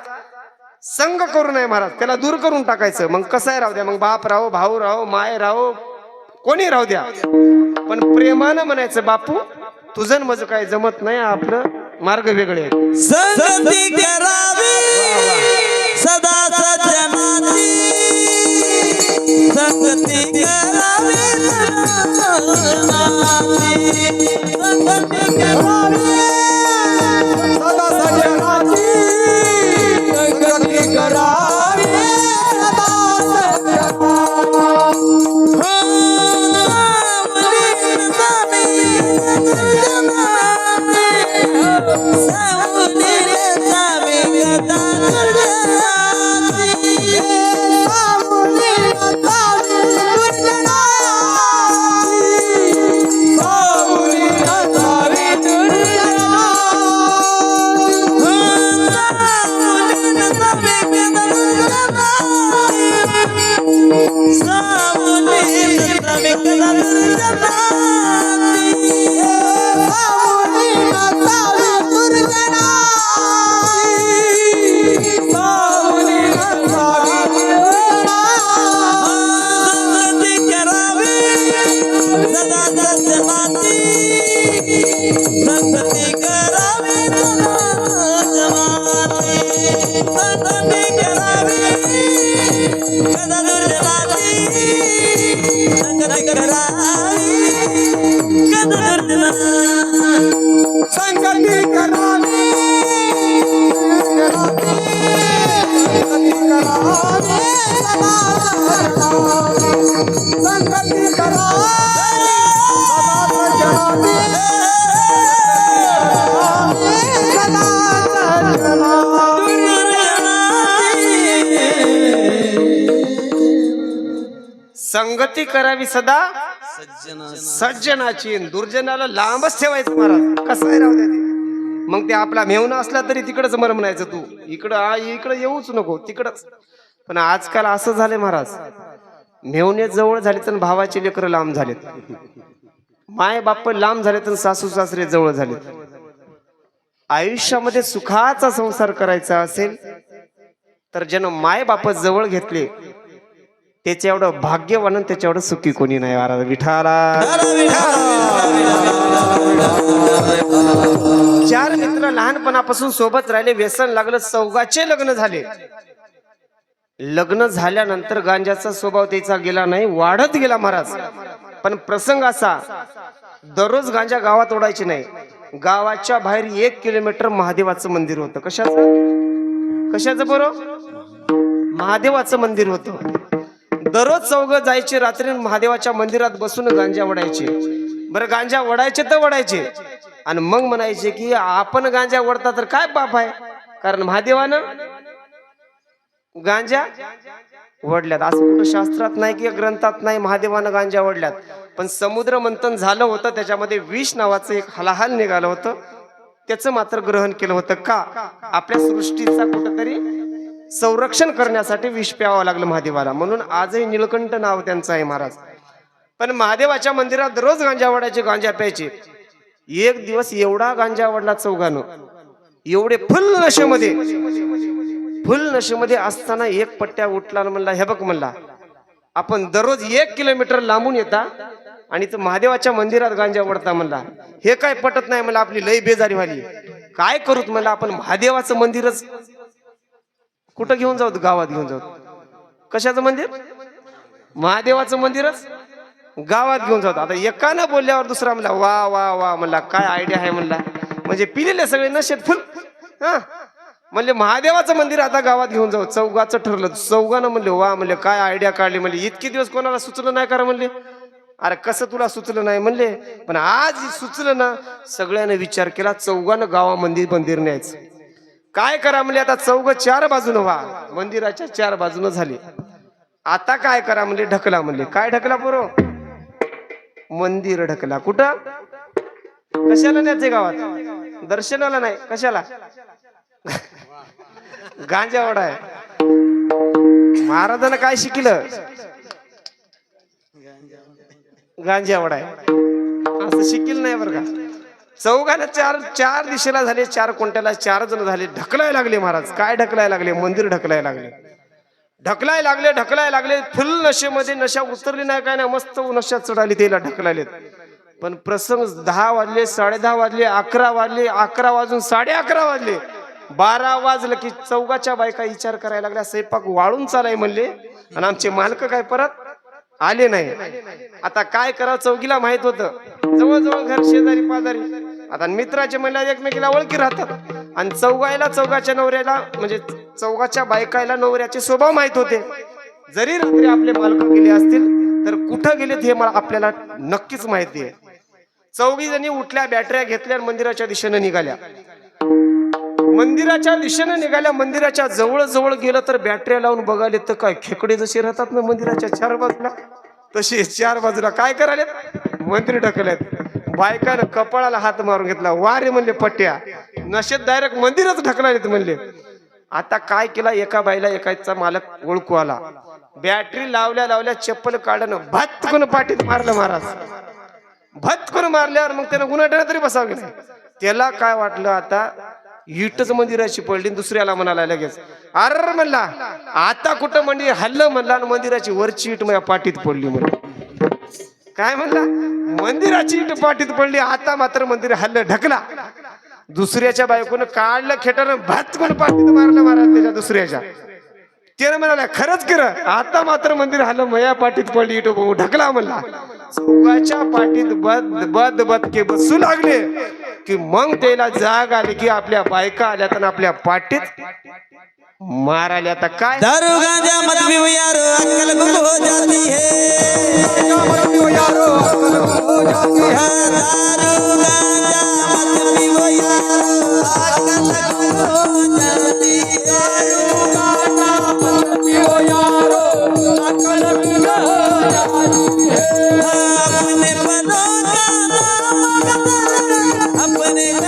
संग करू नये महाराज, त्याला दूर करून टाकायचं. मग कसं आहे राहू द्या, मग बाप राहो, भाऊ राहो, माय राहो, कोणी राहू द्या, पण प्रेमानं म्हणायचं बापू तुझं माझं काय जमत नाही, आपलं मार्ग वेगळे आहेत. संगती करावी सदा सज्जनाची. संगती करावी संगती करावी सदा सज्जनाची. संगती करावी संगती करावी करावी कदर संकटी करावी संकटी संगती करावी सदा सज्जनाची, दुर्जनाला लांबच ठेवायचं महाराज. कसं आहे राहू द्या ते. मग ते आपला मेवणा असला तरी तिकडच मर म्हणायचं, तू इकडं येऊच नको तिकडच. पण आजकाल असं झालंय महाराज, मेवणे जवळ झाले तर भावाचे लेकर लांब झालेत, माय बाप लांब झाले तर सासू सासरे जवळ झालेत. आयुष्यामध्ये सुखाचा संसार करायचा असेल तर ज्यानं माय बाप जवळ घेतले त्याच्या एवढं भाग्यवान आणि त्याच्या एवढं सुखी कोणी नाही. महाराज विठाला. 4 मित्र लहानपणापासून सोबत राहिले, व्यसन लागलं, चौघाचे लग्न झाले. लग्न झाल्यानंतर गांजाचा स्वभाव त्याचा गेला नाही, वाढत गेला महाराज. पण प्रसंग असा, दररोज गांजा गावात ओढायची नाही. गावाच्या बाहेर 1 किलोमीटर महादेवाचं मंदिर होतं. कशाचं बरं? महादेवाचं मंदिर होतं. दररोज चौघ जायचे, रात्री महादेवाच्या मंदिरात बसून गांजा ओढायचे. बरं, गांजा ओढायचे तर ओढायचे आणि मग म्हणायचे की आपण गांजा ओढता तर काय पाप आहे, कारण महादेवानं गांजा ओढल्यात. असं कुठं शास्त्रात नाही की ग्रंथात नाही महादेवानं गांजा ओढल्यात. पण समुद्र मंथन झालं होतं, त्याच्यामध्ये विष नावाचं एक हलाहल निघालं होतं, त्याचं मात्र ग्रहण केलं होतं. का? आपल्या सृष्टीचा कुठंतरी संरक्षण करण्यासाठी विष प्यावं लागलं महादेवाला. म्हणून आजही निळकंठ नाव त्यांचं आहे महाराज. पण महादेवाच्या मंदिरात रोज गांजा ओढायचे, गांजा प्यायचे. एक दिवस एवढा गांजा ओढला चौघानं, एवढे फुल नशेमध्ये असताना एक पट्ट्या उठला आणि म्हणला, हे बघ म्हणला, आपण दररोज 1 किलोमीटर लांबून येता आणि महादेवाच्या मंदिरात गांजा ओढता म्हणला, हे काय पटत नाही मला, आपली लई बेजारी व्हाली. काय करूत म्हणला, आपण महादेवाचं मंदिरच कुठं घेऊन जाऊ, गावात घेऊन जाऊ. कशाचं मंदिर? महादेवाचं मंदिरच गावात घेऊन जाऊ. आता एकानं बोलल्यावर दुसरा म्हणला, वा वा वा म्हणला, काय आयडिया आहे म्हणला. म्हणजे पिलेले सगळे नशेत फुल. म्हणले महादेवाचं मंदिर आता गावात घेऊन जाऊ. चौघाचं ठरलं. चौघानं म्हणले, वा म्हणले, काय आयडिया काढली. म्हणले इतके दिवस कोणाला सुचलं नाही करा म्हणले. अरे कसं तुला सुचलं नाही म्हणले, पण आज सुचलं ना. सगळ्यांनी विचार केला, चौघानं गावामध्ये मंदिर न्यायचं. काय करा म्हणले, आता चौघ 4 बाजूनं व्हा, मंदिराच्या 4 बाजूनं झाले. आता काय करा म्हणले, ढकला म्हणले. काय ढकला पोरो? मंदिर ढकला. कुठं? कशाला न्यायचे गावात? दर्शनाला नाही, कशाला? गांजा ओढाय. महाराजांना काय शिकलं? गांजा ओढाय. असं शिकील नाही बरं का. चौघाला 4 दिशेला झाले, 4 कोणत्याला 4 जण झाले. ढकलाय लागले महाराज. काय ढकलाय लागले? मंदिर ढकलाय लागले. ढकलाय लागले. फुल नशेमध्ये, नशा उतरली नाही काय ना, मस्त नशा चढाली त्याला ढकलायले. पण प्रसंग 10 वाजले, 10:30 वाजले, 11 वाजले, 11 वाजून 11:30 वाजले, 12 वाजलं की चौघाच्या बायका विचार करायला लागल्या, स्वयंपाक वाळून चालाय म्हणले आणि आमचे मालक काय परत आले नाही. आता काय करावं? चौघीला माहित होतं, जवळजवळ घर शेजारी पाजारी. आता मित्राचे म्हणल्या एकमेकीला ओळखी राहतात आणि चौघाच्या नवऱ्याला, म्हणजे चौघाच्या बायकायला नवऱ्याचे स्वभाव माहित होते. जरी रात्री आपले मालक गेले असतील तर कुठं गेलेत हे मला आपल्याला नक्कीच माहिती आहे. 4 जणी उठल्या, बॅटऱ्या घेतल्या, मंदिराच्या दिशेने निघाल्या. मंदिराच्या जवळ गेलं तर बॅटऱ्या लावून बघाले तर काय खेकडे जसे राहतात ना मंदिराच्या 4 बाजूला, तसे 4 बाजूला काय करायलेत? मंदिर ढकलत. बायकानं कपाळाला हात मारून घेतला. वारे म्हणले पट्ट्या, नशेत डायरेक्ट मंदिरच ढकलायलेत म्हणले. आता काय केला, एका बाईला एकाचा मालक ओळखू आला. बॅटरी लावल्या चप्पल काढणं भत्कून पाठीत मारलं महाराज. भत्कून मारल्यावर मग त्यानं गुन्हा तरी बसावं की नाही. त्याला काय वाटलं, आता इटच मंदिराची पडली. दुसऱ्याला म्हणाला लगेच, अरे म्हणला आता कुठं मंदिर हल्लं म्हणला, मंदिराची वरची इट माझ्या पाठीत पडली म्हणलं. काय म्हणला? मंदिराची इट पाठीत पडली, आता मात्र मंदिर हल्लं, ढकला. दुसऱ्याच्या बायकोनं काढलं खेटरं, भत्कून पाठीत मारलं महाराज त्याच्या दुसऱ्याच्या. त्यानं म्हणाला, खरंच खरं, आता मात्र मंदिर हल्लं, मया पाठीत पडली इट, ढकला म्हणला. चौघाच्या पाठीत बद बदके बसू लागले की मग त्याला जाग आली की आपल्या बायका आल्या तर आपल्या पाठीत मार आल्या. आता काय दारू गांजा मत पियो यारो अक्कल गुम हो जाती है मत पियो यारो अक्कल गुम हो जाती है दारू गांजा मत पियो यारो अक्कल गुम हो जाती है दारू गांजा मत पियो यारो अक्कल गुम हो जाती है अपने बनो अपने बनो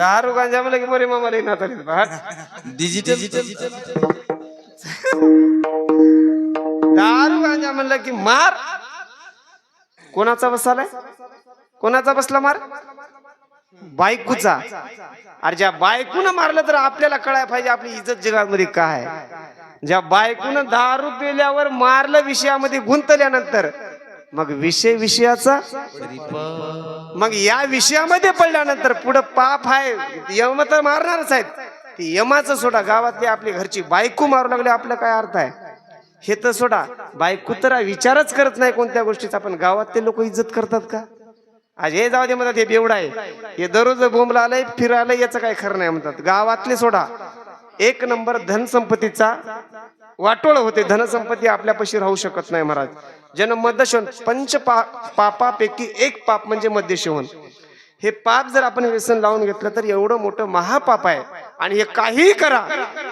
दारू गांजा म्हणलं की बरे मामा लई नाता डिजिटल दारू गांजा म्हणलं की मार. कोणाचा बसलाय? कोणाचा बसला मार? बायकूचा. अरे ज्या बायकून मारलं तर आपल्याला कळायला पाहिजे आपली इज्जत जगामध्ये काय. ज्या बायकून दारू पिल्यावर मारलं विषयामध्ये गुंतल्यानंतर मग विषयाचा मग या विषयामध्ये पडल्यानंतर पुढे पाप आहे. यम तर मारणारच आहेत. ते यमाचं सोडा, गावातली आपली घरची बायको मारू लागले आपलं काय अर्थ आहे हे तर सोडा. बायको तर विचारच करत नाही कोणत्या गोष्टीचा. पण गावातले लोक इज्जत करतात का? आज हे जाऊ दे म्हणतात हे बेवडा आहे, हे दररोज बोंबला आलंय फिरायला, याचं काय खरं नाही म्हणतात. गावातले सोडा, एक नंबर धनसंपत्तीचा वाटोळ होते. धनसंपत्ती आपल्यापाशी राहू शकत नाही महाराज. जन मद्यसेवन पंच पापापैकी एक पाप म्हणजे मद्यसेवन. हे पाप जर आपण व्यसन लावून घेतलं तर एवढं मोठं महापाप आहे. आणि हे काही करा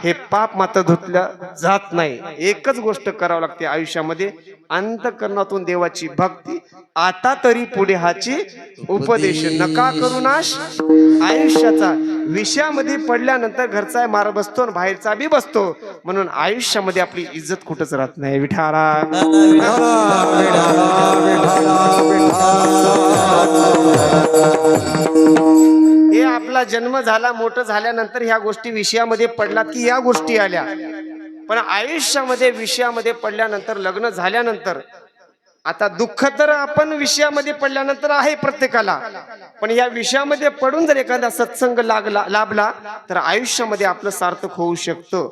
हे पाप मात्र धुतलं जात नाही. एकच गोष्ट करावं लागते आयुष्यामध्ये, अंतःकरणातून देवाची भक्ती, आता तरी पुढे हाची उपदेश, नका करू नाश आयुष्याचा. विषयामध्ये पडल्यानंतर घरचा मार बसतो आणि बाहेरचा बी बसतो. म्हणून आयुष्यामध्ये आपली इज्जत कुठंच राहत नाही. विठारा हे आपला जन्म झाला, मोठं झाल्यानंतर ह्या गोष्टी विषयामध्ये पडलात की या गोष्टी आल्या. पण आयुष्यामध्ये विषयामध्ये पडल्यानंतर, लग्न झाल्यानंतर, आता दुःख तर आपण विषयामध्ये पडल्यानंतर आहे प्रत्येकाला. पण या विषयामध्ये पडून जर एखादा सत्संग लाभला तर आयुष्यामध्ये आपलं सार्थक होऊ शकतं.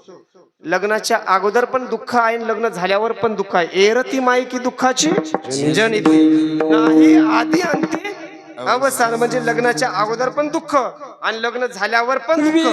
लग्नाच्या अगोदर पण दुःख आहे, लग्न झाल्यावर पण दुःख आहे. एरती माई की दुःखाची जनिती नाही आधी अंती अवसान. म्हणजे लग्नाच्या अगोदर पण दुःख आणि लग्न झाल्यावर पण दुःख.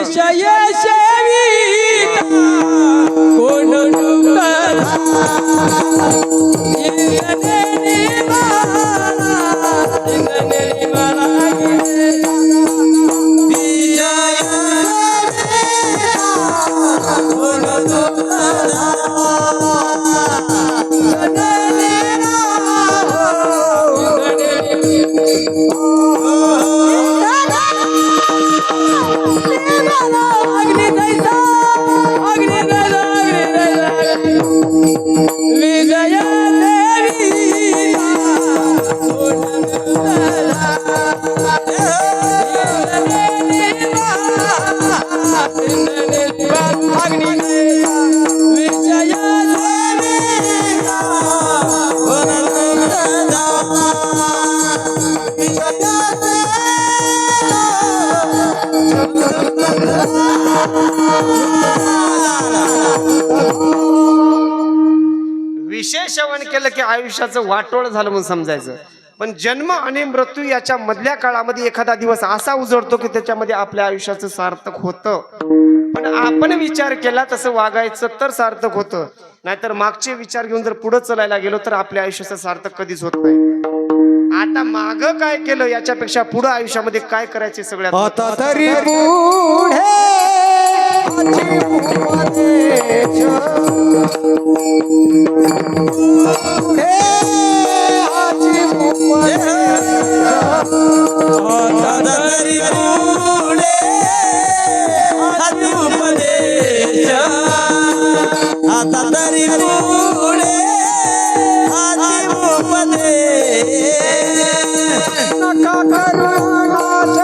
विशेष श्रवण केलं की आयुष्याचं वाटोळ झालं म्हणून समजायचं. पण जन्म आणि मृत्यू याच्या मधल्या काळामध्ये एखादा दिवस असा उजळतो की त्याच्यामध्ये आपल्या आयुष्याचं सार्थक होतं. पण आपण विचार केला तसं वागायचं तर सार्थक होतं. नाहीतर मागचे विचार घेऊन जर पुढे चालायला गेलो तर आपल्या आयुष्याचं सार्थक कधीच होत नाही. आता माग काय केलं याच्यापेक्षा पुढे आयुष्यामध्ये काय करायचे सगळ्यात आता तरी आता तरी पुढे हाती उपदे नका करू नाश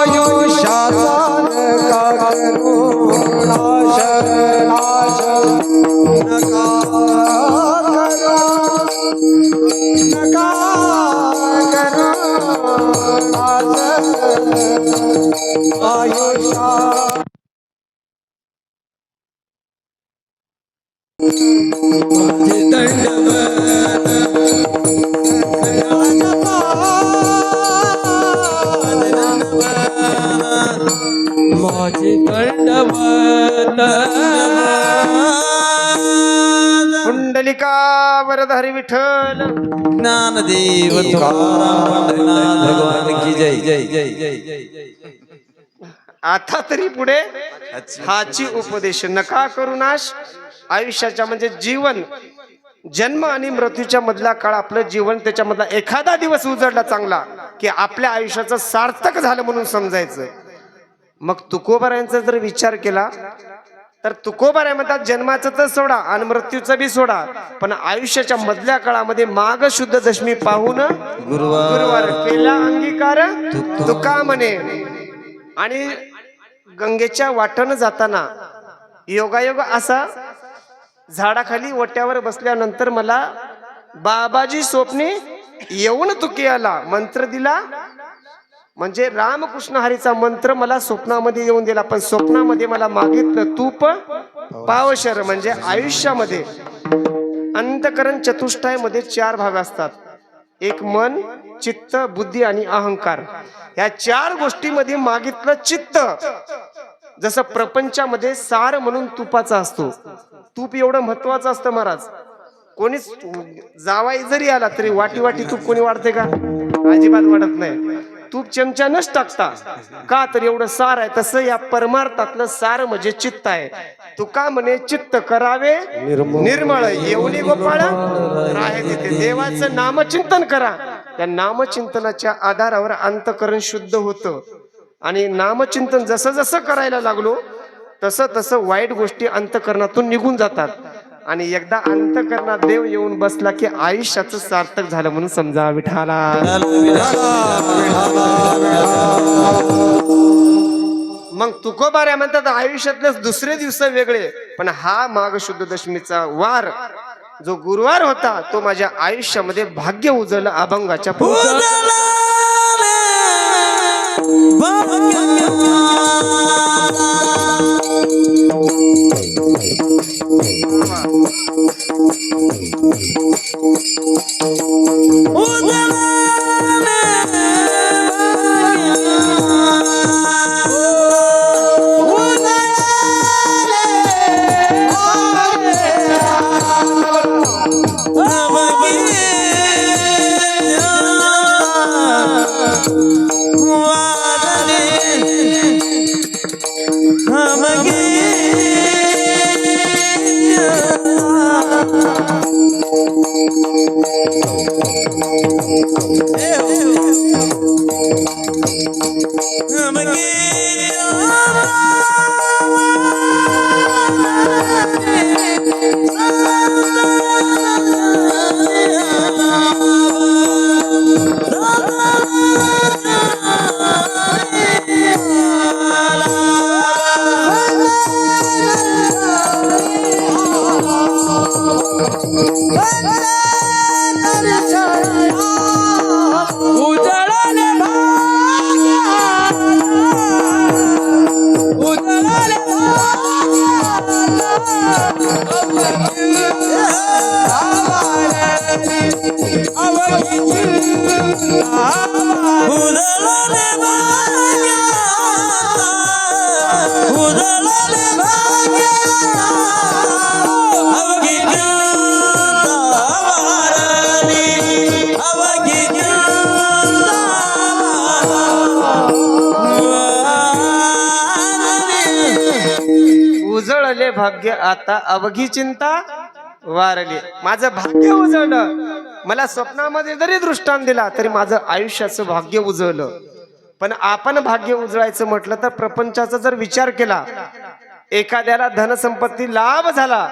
आयुष्याचा नका करू नाश नाश नका करू नका करू नाश आयुष्या माझे दंडवत कुंडलिका वरधारी विठ्ठल ज्ञानदेव तुकाराम पंढरीनाथ भगवान की जय जय जय जय जय जय आता तरी पुढे हाची उपदेश नका करू नाश आयुष्याच्या म्हणजे जीवन जन्म आणि मृत्यूच्या मधला काळ आपलं जीवन त्याच्यामधला एखादा दिवस उजडला चांगला की आपल्या आयुष्याचं सार्थक झालं म्हणून समजायचं. मग तुकोबारायांचा जर विचार केला तर तुकोबाराय म्हणतात जन्माचं तर सोडा आणि मृत्यूचं बी सोडा पण आयुष्याच्या मधल्या काळामध्ये माघ शुद्ध दशमी पाहून गुरुवार केला अंगीकार तुका म्हणे. आणि गंगेच्या वाटेनं जाताना योगायोग असा झाडाखाली ओट्यावर बसल्यानंतर मला बाबाजी स्वप्नी येऊन तुके आला मंत्र दिला म्हणजे रामकृष्ण हरीचा मंत्र मला स्वप्नामध्ये येऊन दिला. पण स्वप्नामध्ये मला मागितलं तूप पावशर म्हणजे आयुष्यामध्ये अंतकरण चतुष्टय मध्ये 4 भाग असतात. एक मन चित्त बुद्धी आणि अहंकार या 4 गोष्टीमध्ये मागितलं चित्त. जसं प्रपंचामध्ये सार म्हणून तुपाचा असतो. तूप एवढं महत्वाचं असतं महाराज. कोणीच जावाई जरी आला तरी वाटी वाटी तूप कोणी वाढते का? अजिबात वाढत नाही. तूप चमच्यानच टाकता का तर एवढं सार आहे. तसं या परमार्थातलं सार म्हणजे चित्त आहे. तुका म्हणे चित्त करावे निर्मळ येऊनी गोपाळ राहे तिथे. देवाचं नामचिंतन करा. त्या नामचिंतनाच्या आधारावर अंतकरण शुद्ध होतं आणि नामचिंतन जसं जसं करायला लागलो तसं तसं वाईट गोष्टी अंतकरणातून निघून जातात. आणि एकदा अंतकरणात देव येऊन बसला की आयुष्याचं सार्थक झालं म्हणून समजा. विठाला मग तुकोबाऱ्या म्हणतात आयुष्यातले दुसरे दिवस वेगळे पण हा माघ शुद्ध दशमीचा वार जो गुरुवार होता तो माझ्या आयुष्यामध्ये भाग्य उजळलं अभंगाच्या उजळले भाग्य आता अवघी चिंता वारली. माझं भाग्य उजळलं. मला स्वप्नामध्ये जरी दृष्टांत दिला तरी माझं आयुष्याचं भाग्य उजळलं. पण आपण भाग्य उजळायचं म्हटलं तर प्रपंचाचा जर विचार केला, एखाद्याला धनसंपत्ती लाभ झाला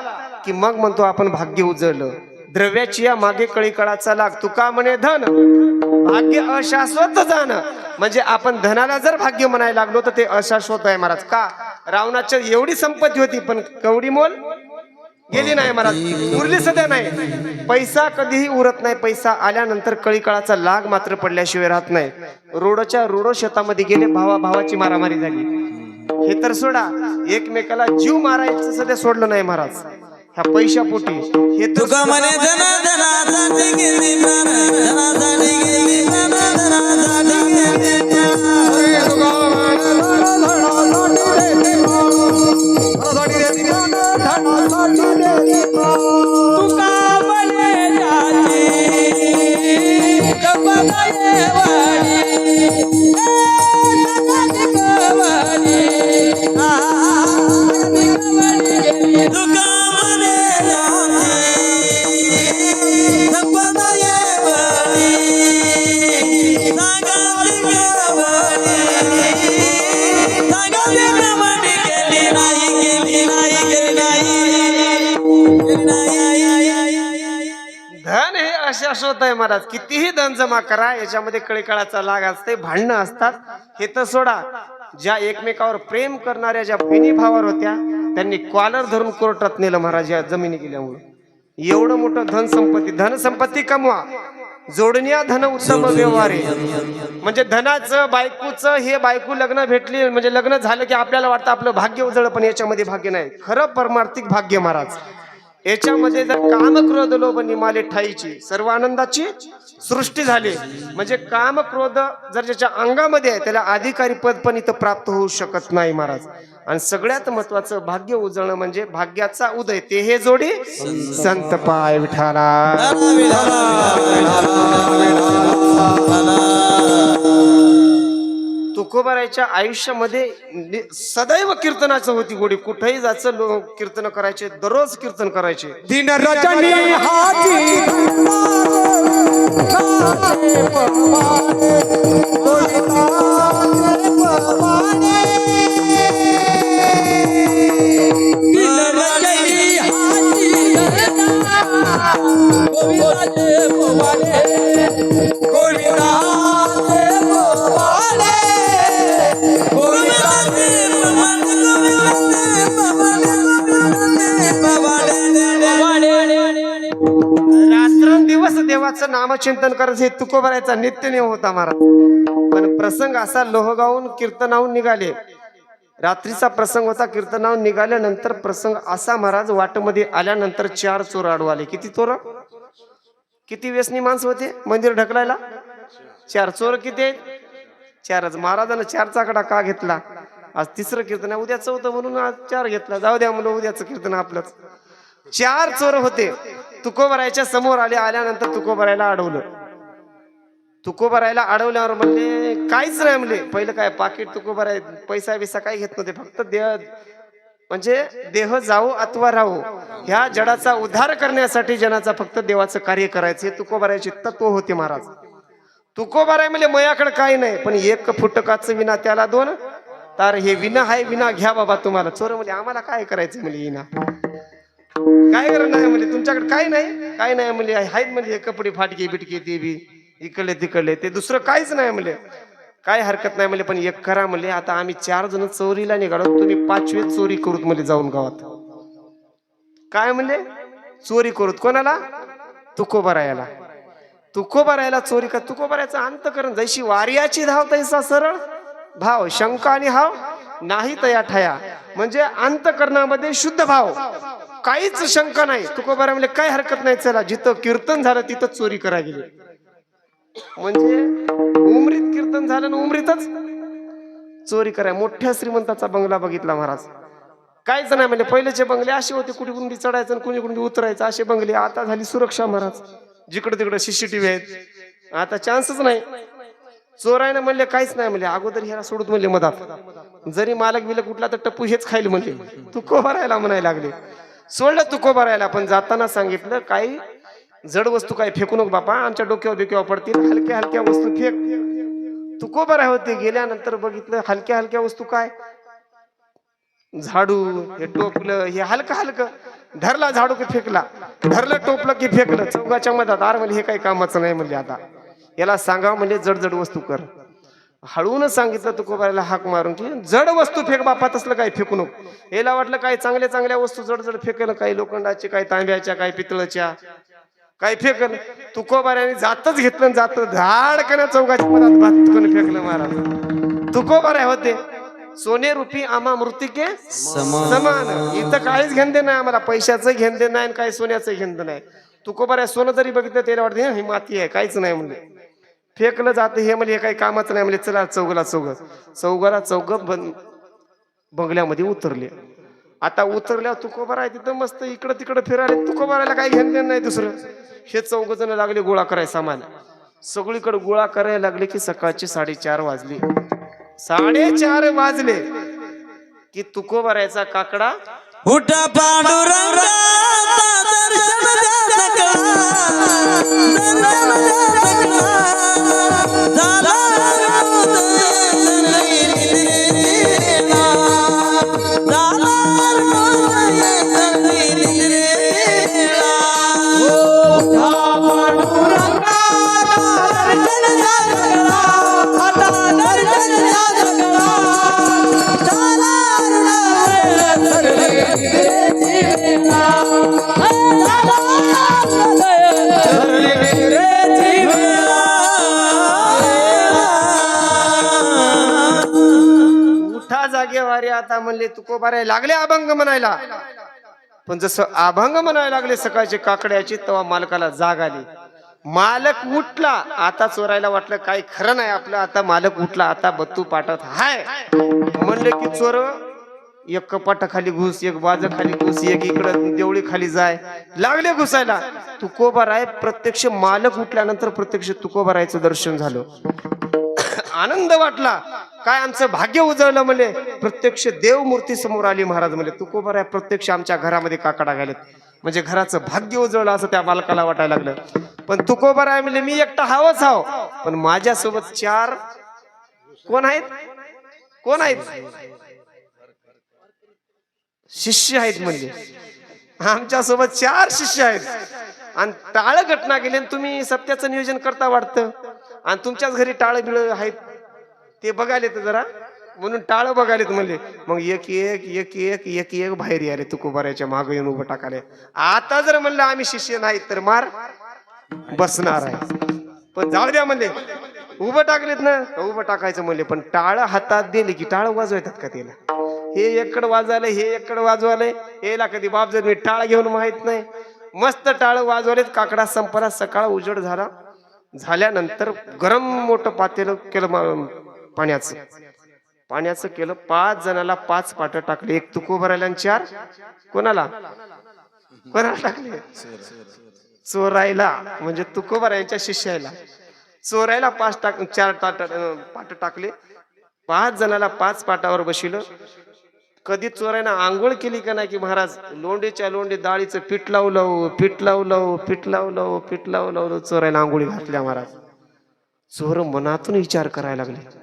की मग म्हणतो आपण भाग्य उजळलं. द्रव्याची या मागे कळीकळाचा लाग, तुका म्हणे धन भाग्य अशाश्वत जाण. म्हणजे आपण धनाला जर भाग्य म्हणायला लागलो तर ते अशाश्वत आहे महाराज. का? रावणाच्या एवढी संपत्ती होती पण कवडी मोल गेली नाही महाराज, उरली सध्या नाही. पैसा कधीही उरत नाही, पैसा आल्यानंतर कळीकाळाचा लाग मात्र पडल्याशिवाय राहत नाही. रोडच्या रोडो शेतामध्ये गेले, भावाची मारामारी झाली, हे तर सोडा, एकमेकाला जीव मारायचं सध्या सोडलं नाही महाराज ह्या पैशापोटी. हे तर तुका म्हणे धना धनासाठी गेली प्राण, धनासाठी गेली प्राण, धनासाठी गेली तुका म्हणे जाती कपडाये वाडी, तुका धन हे अशाश्वत आहे महाराज. कितीही धन जमा करा, याच्यामध्ये कळीकाळाचा लाग असते, भांडणं असतात. हे तर सोडा, ज्या एकमेकावर प्रेम करणाऱ्या ज्या बहिणी भावावर होत्या त्यांनी कॉलर धरून कोर्टात नेलं महाराज या जमिनी गेल्यामुळे. एवढं मोठं धनसंपत्ती कमवा, जोडण्या धन उत्तम व्यवहारे. म्हणजे धनाचं बायकोचं हे बायको लग्न भेटली म्हणजे लग्न झालं की आपल्याला वाटतं आपलं भाग्य उजळलं, पण याच्यामध्ये भाग्य नाही, खरं परमार्थिक भाग्य महाराज. याच्यामध्ये जर काम क्रोध लोभ निमाले ठाईची सर्व आनंदाची सृष्टी झाली. म्हणजे काम क्रोध जर ज्याच्या अंगामध्ये आहे त्याला अधिकारी पद पण इथं प्राप्त होऊ शकत नाही महाराज. आणि सगळ्यात महत्वाचं भाग्य उजळणं म्हणजे भाग्याचा उदय, ते हे जोडी संत पाय विठाला. तुकोबारायच्या आयुष्यामध्ये सदैव कीर्तनाचं होती गोडी. कुठेही जायचं कीर्तन करायचे, दररोज कीर्तन करायचे. दिन रजनी हाती रात्रंदिवस देवाचं नामचिंतन करायचं हे तुकोबारायचा नित्यनेम होता महाराज. पण प्रसंग असा लोहगावून कीर्तनाहून निघाले, रात्रीचा प्रसंग होता. कीर्तनाहून निघाल्यानंतर प्रसंग असा महाराज, वाटमध्ये आल्यानंतर 4 चोर आडवाले. किती चोर? किती व्यसनी माणसं होते मंदिर ढकलायला? 4 चोर किती? 4च. महाराजांना 4चा आकडा का घेतला? आज 3रं कीर्तन आहे, उद्याचं होतं म्हणून आज 4 घेतला. जाऊ द्या म्हणलं, उद्याचं कीर्तन आपलंच. 4 चोर होते, तुकोबारायच्या समोर आले. आल्यानंतर तुकोबारायला अडवलं. तुकोबारायला अडवल्यावर म्हणले काहीच नाही म्हणले. पहिलं काय पाकिट तुकोबाराय पैसा बिसा काही घेत नव्हते, फक्त देह म्हणजे देह जाऊ अथवा राहू ह्या जडाचा उद्धार करण्यासाठी जनाचा फक्त देवाचं कार्य करायचं हे तुकोबारायचे तत्व होते महाराज. तुकोबाराय म्हणजे मयाकडे काही नाही, पण 1 फुटकाचं विना त्याला 2 तार. हे विना हाय, विना घ्या बाबा तुम्हाला. चोर म्हणजे आम्हाला काय करायचं म्हणजे विना काय करत नाही म्हणजे, तुमच्याकडे काही नाही, काय नाही म्हणजे आहेत म्हणजे कपडे फाटके बिटके ते बी इकडले तिकडले, ते दुसरं काहीच नाही म्हणजे, काय हरकत नाही म्हणजे. पण एक करा म्हणजे, आता आम्ही 4 जण चोरीला निघालो, तुम्ही 5वी चोरी करूत म्हणजे जाऊन गावात. काय म्हणजे चोरी करूत? कोणाला? तुकोबारायला. तुकोबारायला चोरी का? तुकोबारायचा अंतकरण जैशी वार्याची धाव तैसा सरळ भाव, शंका आणि हाव नाही तया ठाया. म्हणजे अंतकरणामध्ये शुद्ध भाव, काहीच शंका नाही. तुकोबाराय म्हणजे काय हरकत नाही, चला जिथं कीर्तन झालं तिथं चोरी करा गेली. म्हणजे उमरीत कीर्तन झालं ना उमरीतच चोरी कराय. मोठ्या श्रीमंताचा बंगला बघितला महाराज, काहीच नाही म्हणजे. पहिलेचे बंगले असे होते, कुठे कुणी चढायचं आणि कुणी कुणी उतरायचं असे बंगले. आता झाली सुरक्षा महाराज, जिकडे तिकडे CCTV आहेत, आता चान्सच नाही. चोरायनं म्हणले काहीच नाही म्हणले. अगोदर ह्याला सोडत म्हणले मधात, जरी मालक बिलक कुठला तर टप्पू हेच खाईल म्हणले. तुकोबारायला म्हणायला लागले. सोडलं तुकोबारायला, पण जाताना सांगितलं काही जड वस्तू काही फेकू नको बापा, आमच्या डोक्यावर बिक्यावर पडतील, हलक्या हलक्या वस्तू फेक. तुकोबाराय होते गेल्यानंतर बघितलं हलक्या हलक्या वस्तू काय, झाडू, हे टोपलं, हे हलकं हलकं. धरला झाडू की फेकला, धरलं टोपलं की फेकलं. चौघाच्या मधात आर म्हणजे हे काही कामाचं नाही म्हणले. आता याला सांगा म्हणजे जड वस्तू कर. हळून सांगितलं तुकोबारायला हाक मारून की जड वस्तू फेक बापा, तसलं काही फेकू नको. याला वाटलं काही चांगल्या वस्तू जड फेकेल, काही लोखंडाची, काही तांब्याच्या, काही पितळच्या, काही फेकल. तुकोबाराने जातच घेतलं, जात धाडकन चौघाच्या मधात भातकन फेकलं महाराज. तुकोबाराय होते सोने रूपी आम्हा मृतिके समान. इथं काहीच घेणं नाही आम्हाला, पैशाचं घेणं नाही, काही सोन्याचं घेणं नाही. तुकोबाराय सोनं जरी बघितलं त्याला वाटतं ही माती आहे, काहीच नाही म्हणले. फेकलं जातं हे म्हणजे काही कामाचं नाही म्हणजे. चला चौघाला चौघ बंगल्यामध्ये उतरले. आता उतरल्यावर तुकोबाराय तिथं मस्त इकडं तिकडं फिरायला. तुकोबारायला काही घेणं नाही दुसरं. हे 4 जण लागले गोळा करायला सामान. सगळीकडे गोळा करायला लागले की सकाळचे 4:30 वाजले. 4:30 वाजले की तुकोबारायचा काकडा उठा पांडुरंगा दर्शन द्या सकळा, दर्शन द्या सकळा, झाला हृदय निरेला, झाला हृदय निरेला. उठा पांडुरंगा दर्शन द्या सकळा, आता दर्शन द्या सकळा, झाला उठा जागेवारी. आता म्हणले तुकोबाराय लागले अभंग म्हणायला. पण जसं अभंग म्हणायला लागले सकाळचे काकड्याची, तेव्हा मालकाला जाग आली. मालक उठला. आता चोरायला वाटलं काही खरं नाही आपलं. आता मालक उठला, आता बत्तू पाठत हाय म्हणले की चोर एक कपाटा खाली घुस, एक बाज खाली घुस, एक इकडं देवळी खाली जाय लागले घुसायला. तुकोबाराय प्रत्यक्ष मालक उठल्यानंतर प्रत्यक्ष तुकोबारायचं दर्शन झालं. आनंद वाटला. काय आमचं भाग्य उजळलं म्हणले. प्रत्यक्ष देवमूर्ती समोर आली महाराज म्हणले. तुकोबाराय प्रत्यक्ष आमच्या घरामध्ये काकडा घालत म्हणजे घराचं भाग्य उजळलं असं त्या मालकाला वाटायला लागलं. पण तुकोबाराय म्हणले मी एकटा हावच हाव, पण माझ्यासोबत 4 कोण आहेत शिष्य आहेत म्हणले. आमच्या सोबत 4 शिष्य आहेत आणि टाळ घटना गेले. तुम्ही सत्याचं नियोजन करता वाटतं आणि तुमच्याच घरी टाळ बिळ आहेत ते बघायलेत जरा, म्हणून टाळ बघायलेत म्हणले. मग एक बाहेर याले तुकोबारायच्या मागे येऊन उभं टाकाले. आता जर म्हणलं आम्ही शिष्य नाहीत तर मार बसणार आहे. पण जाऊ द्या म्हणले. उभं टाकलेत ना, उभं टाकायचं म्हणले. पण टाळ हातात दिले की टाळ वाजवतात का त्याला? हे एकड वाजवायलंय, हे एकड वाजवायलंय. याला कधी बाप जर मी टाळ घेऊन माहित नाही. मस्त टाळ वाजवलेत. काकडा संपला. सकाळ उजड झाल्यानंतर गरम मोठं पातेलं केलं पाण्याचं केलं. 5 जणाला 5 पाटं टाकले. एक तुकोबारायला आणि 4 कोणाला टाकले? चोरायला म्हणजे तुकोबारायांच्या शिष्याला. चोरायला 4 पाट टाकले. 5 जणाला 5 पाटावर बशिलं. कधी चोरायला आंघोळ केली का नाही की महाराज लोंडेच्या लोंडे डाळीचं पीठ लावलं चोरायला आंघोळी घातल्या महाराज. चोर मनातून विचार करायला लागले.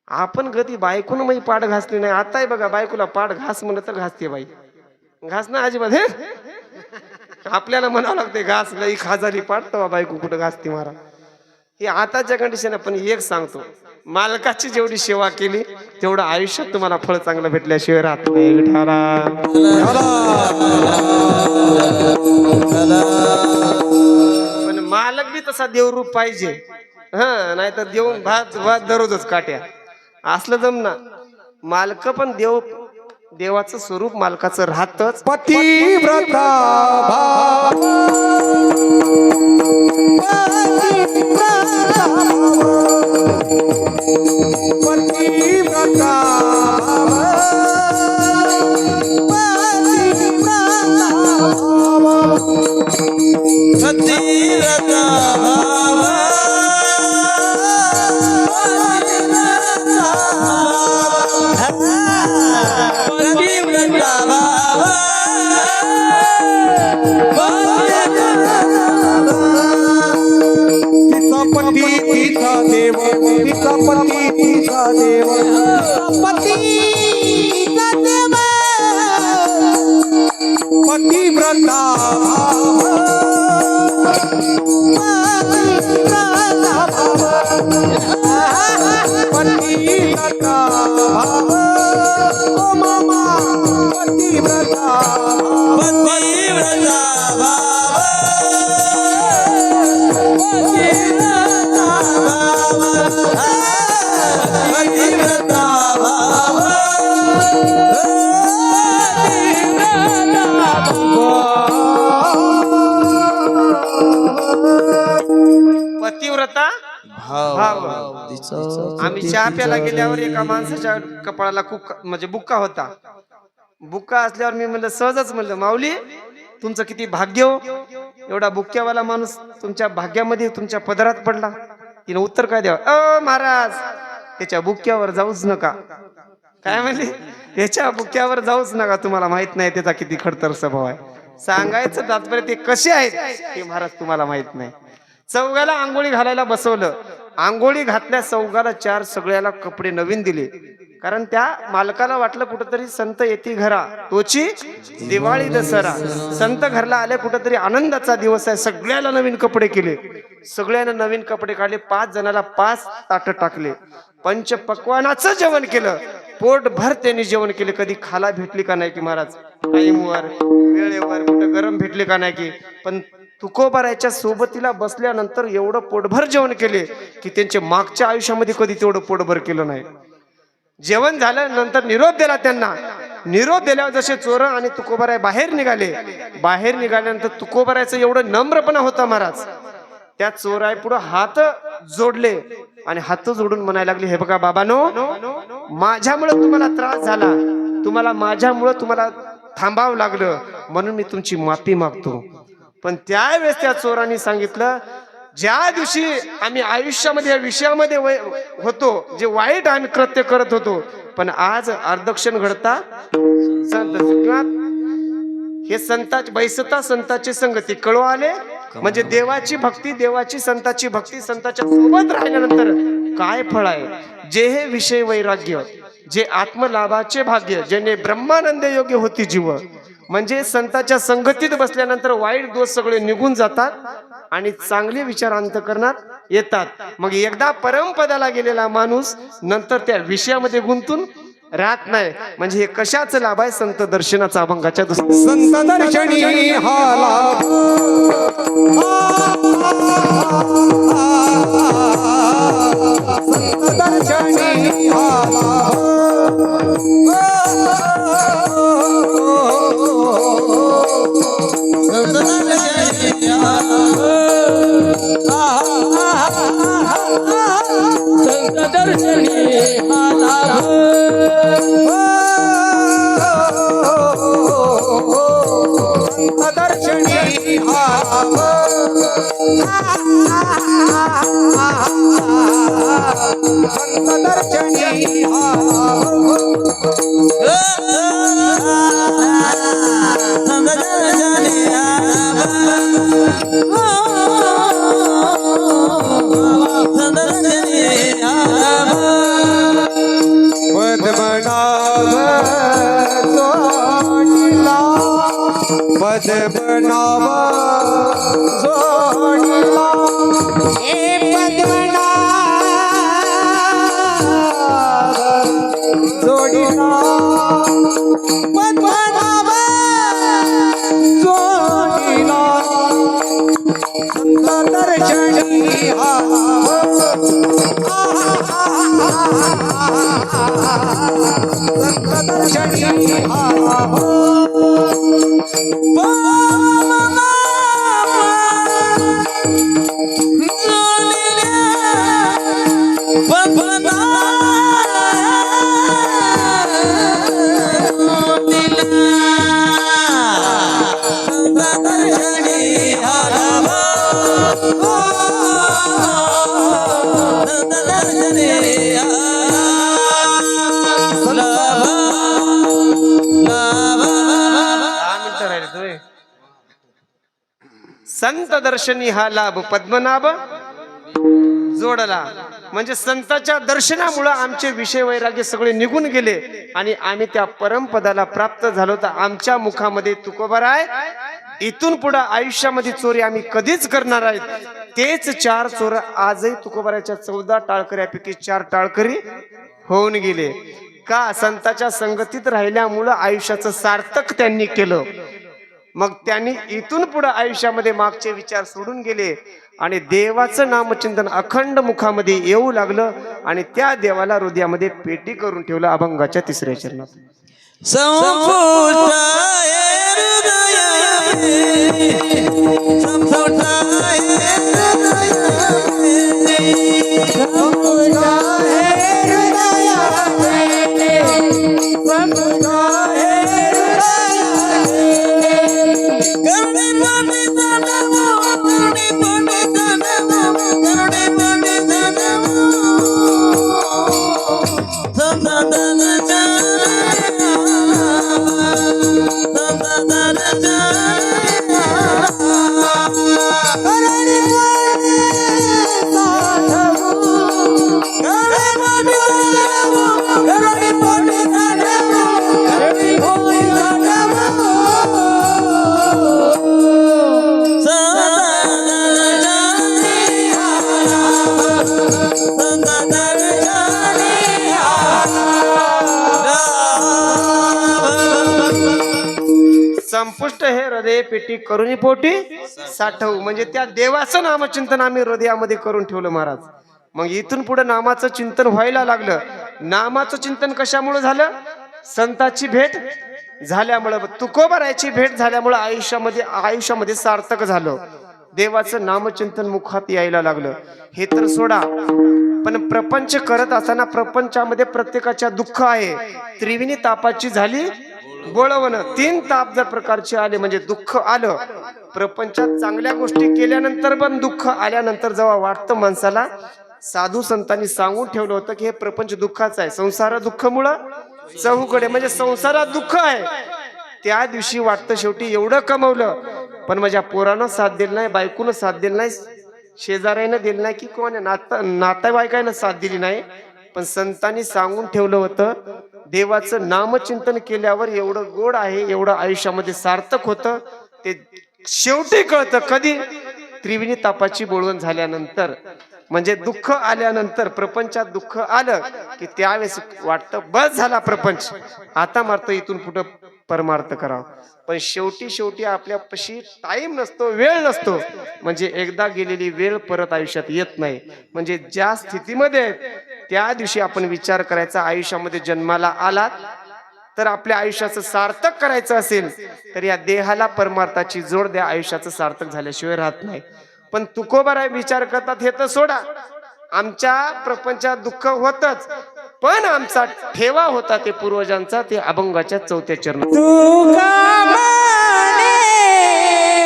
आपण कधी बायकोनं मी पाठ घासली नाही. आताही बघा बायकोला पाठ घास म्हणलं तर घासते बाई. घास ना अजिबात. हे आपल्याला म्हणावं लागते घास. लई खाजाली पाठ तेव्हा बायको कुठं घासते महाराज. हे आताच्या कंडिशन. पण एक सांगतो, मालकाची जेवढी सेवा केली तेवढं आयुष्यात तुम्हाला फळ चांगलं भेटल्याशिवाय राहत नाही. पण मालक बी तसा देवरूप पाहिजे. नाहीतर देऊन भात दररोजच काट्या असलं जमना. मालक पण देवाचं स्वरूप मालकाचं राहतच. पतिव्रता पती तिचा पतिव्रता पतिव्रता भाव ओ मामा पतिव्रता पतिव्रता भाव पतिव्रता भाव पतिव्रता भाव. आम्ही चहा प्यायला गेल्यावर एका माणसाच्या कपाळाला म्हणजे बुक्का होता. बुक्का असल्यावर मी म्हणलं, सहजच म्हणलं, माऊली तुमचं किती भाग्य हो, एवढा बुक्क्यावाला माणूस तुमच्या भाग्यामध्ये तुमच्या पदरात पडला. तिने उत्तर काय द्यावं, अ महाराज त्याच्या बुक्क्यावर जाऊच नका. काय म्हणले, त्याच्या बुक्क्यावर जाऊच नका, तुम्हाला माहित नाही त्याचा किती खडतर स्वभाव आहे. सांगायचं तात्पर्य ते कसे आहेत हे महाराज तुम्हाला माहित नाही. चौघाला आंघोळी घालायला बसवलं. आंघोळी घातल्या चौघाला चार, सगळ्याला कपडे नवीन दिले. कारण त्या मालकाला वाटलं कुठंतरी संत येते घरा तोची दिवाळी दसरा. संत घरला आले, कुठंतरी आनंदाचा दिवस आहे. सगळ्याला नवीन कपडे केले, सगळ्यांना नवीन कपडे काढले. 5 जणाला 5 ताट टाकले. पंचपक्वानाचं जेवण केलं, पोटभर त्यांनी जेवण केले. कधी खाला भेटली का नाही की महाराज, टाईमवर वेळेवर, कुठं गरम भेटले का नाही की. पण तुकोबारायच्या सोबतीला बसल्यानंतर एवढं पोटभर जेवण केले की त्यांच्या मागच्या आयुष्यामध्ये कधी तेवढं पोटभर केलं नाही. जेवण झालं, नंतर निरोप दिला त्यांना. निरोप दिल्यावर जसे चोर आणि तुकोबाराय बाहेर निघाले, बाहेर निघाल्यानंतर तुकोबारायचं एवढं नम्रपणा होता महाराज. त्या चोराय पुढे हात जोडले आणि हात जोडून म्हणायला लागले, हे बघा बाबानो, माझ्यामुळे तुम्हाला त्रास झाला, तुम्हाला माझ्यामुळे तुम्हाला थांबावं लागलं, म्हणून मी तुमची माफी मागतो. पण त्यावेळेस त्या चोरांनी सांगितलं, ज्या दिवशी आम्ही आयुष्यामध्ये या विषयामध्ये होतो, जे वाईट आम्ही कृत्य करत होतो, पण आज अर्धक्षण घडता संत हे संताची बैसता, संताची संगती कळू आले. म्हणजे देवाची भक्ती, देवाची संताची भक्ती, संताच्या सोबत राहिल्यानंतर काय फळ आहे. जे हे विषय वैराग्य, जे आत्मलाभाचे भाग्य, ज्याने ब्रह्मानंद योग्य होती जीव, म्हणजे संताच्या संगतीत बसल्यानंतर वाईट दोष सगळे निघून जातात आणि चांगले विचार अंतःकरणात येतात. मग एकदा परमपदाला गेलेला माणूस नंतर त्या विषयामध्ये गुंतून राहत नाही. म्हणजे हे कशाच लाभ आहे, संत दर्शनाचा अभंगाच्या संत दर्शनी हा लाभ, संत दर्शनी हा लाभ, संत दर्शनी हा लाभ, संत दर्शनी हा संत दर्शनी हा पद्मनाभ जोडिला, पद्मनाभ जोडिला, हे पद्मनाभ जोडिला, पद्मनाभ जोडिला, संत दर्शनी हा संत दर्शनी हा संत दर्शनी हा लाभ पद्मनाभ जोडला. म्हणजे संतांच्या दर्शनामुळे आमचे विषय वैराग्य सगळे निघून गेले आणि आम्ही त्या परमपदाला प्राप्त झालो. तर आमच्या मुखामध्ये तुकोबाराय इथून पुढे आयुष्यामध्ये चोरी आम्ही कधीच करणार आहेत. तेच 4 चोर आजही तुकोबाराच्या 14 टाळकऱ्यापैकी 4 टाळकरी होऊन गेले. का? संतांच्या संगतीत राहिल्यामुळं आयुष्याचं सार्थक त्यांनी केलं. मग त्यांनी इथून पुढे आयुष्यामध्ये मागचे विचार सोडून गेले आणि देवाचं नामचिंतन अखंड मुखामध्ये येऊ लागलं आणि त्या देवाला हृदयामध्ये पेटी करून ठेवलं. अभंगाच्या 3ऱ्या चरणात संपुटाय हृदयामध्ये, संपुटाय हृदयामध्ये, संपुटाय हृदयामध्ये, संपुटाय हृदयामध्ये. करुणे पंडिता नमो, करुणे पंडिता नमो, करुणे पंडिता नमो. संतदन संपुष्ट हे हृदय पेटी करुणी पोटी साठवू. म्हणजे त्या देवाचं नामचिंतन आम्ही हृदयामध्ये करून ठेवलं महाराज. मग इथून पुढे नामाचं चिंतन व्हायला लागलं. नामाचं चिंतन कशामुळे झालं? संताची भेट झाल्यामुळं, तुकोबारायची भेट झाल्यामुळं आयुष्यामध्ये सार्थक झालं. देवाचं नामचिंतन मुखात यायला लागलं. हे तर सोडा, पण प्रपंच करत असताना प्रपंचामध्ये प्रत्येकाच्या दुःख आहे. त्रिविणी तापाची झाली बोळवण. 3 ताप जर प्रकारचे आले म्हणजे दुःख आलं. प्रपंचात चांगल्या गोष्टी केल्यानंतर पण दुःख आल्यानंतर जेव्हा वाटतं माणसाला, साधू संतांनी सांगून ठेवलं होतं की हे प्रपंच दुःखाचं आहे. संसार दुःखमुळं चहूकडे, म्हणजे संसारात दुःख आहे. त्या दिवशी वाटतं शेवटी एवढं कमवलं पण माझ्या पोरानं साथ दिली नाही, बायकोनं साथ दिली नाही, शेजाऱ्यानं दिली नाही, की कोण नातेवाईकानं साथ दिली नाही. पण संतांनी सांगून ठेवलं होतं देवाचं नामचिंतन केल्यावर एवढं गोड आहे, एवढं आयुष्यामध्ये सार्थक होतं. ते शेवटी कळतं कधी? त्रिविणी तापाची बोळवण झाल्यानंतर, म्हणजे दुःख आल्यानंतर. प्रपंचात दुःख आलं की त्यावेळेस वाटतं बस झाला प्रपंच, आता मारतो इथून पुढं परमार्थ करावं. पण शेवटी आपल्यापाशी टाइम नसतो, वेळ नसतो. म्हणजे एकदा गेलेली वेळ परत आयुष्यात येत नाही. म्हणजे ज्या स्थितीमध्ये त्या दिवशी आपण विचार करायचा, आयुष्यामध्ये जन्माला आलात तर आपल्या आयुष्याचं सार्थक करायचं असेल तर या देहाला परमार्थाची जोड द्या. आयुष्याचं सार्थक झाल्याशिवाय राहत नाही. पण तुकोबाराय विचार करतात हे तर सोडा, आमच्या प्रपंचात दुःख होतच, पण आमचा ठेवा होता ते पूर्वजांचा, ते अभंगाच्या 4थ्या चरणात. तुका म्हणे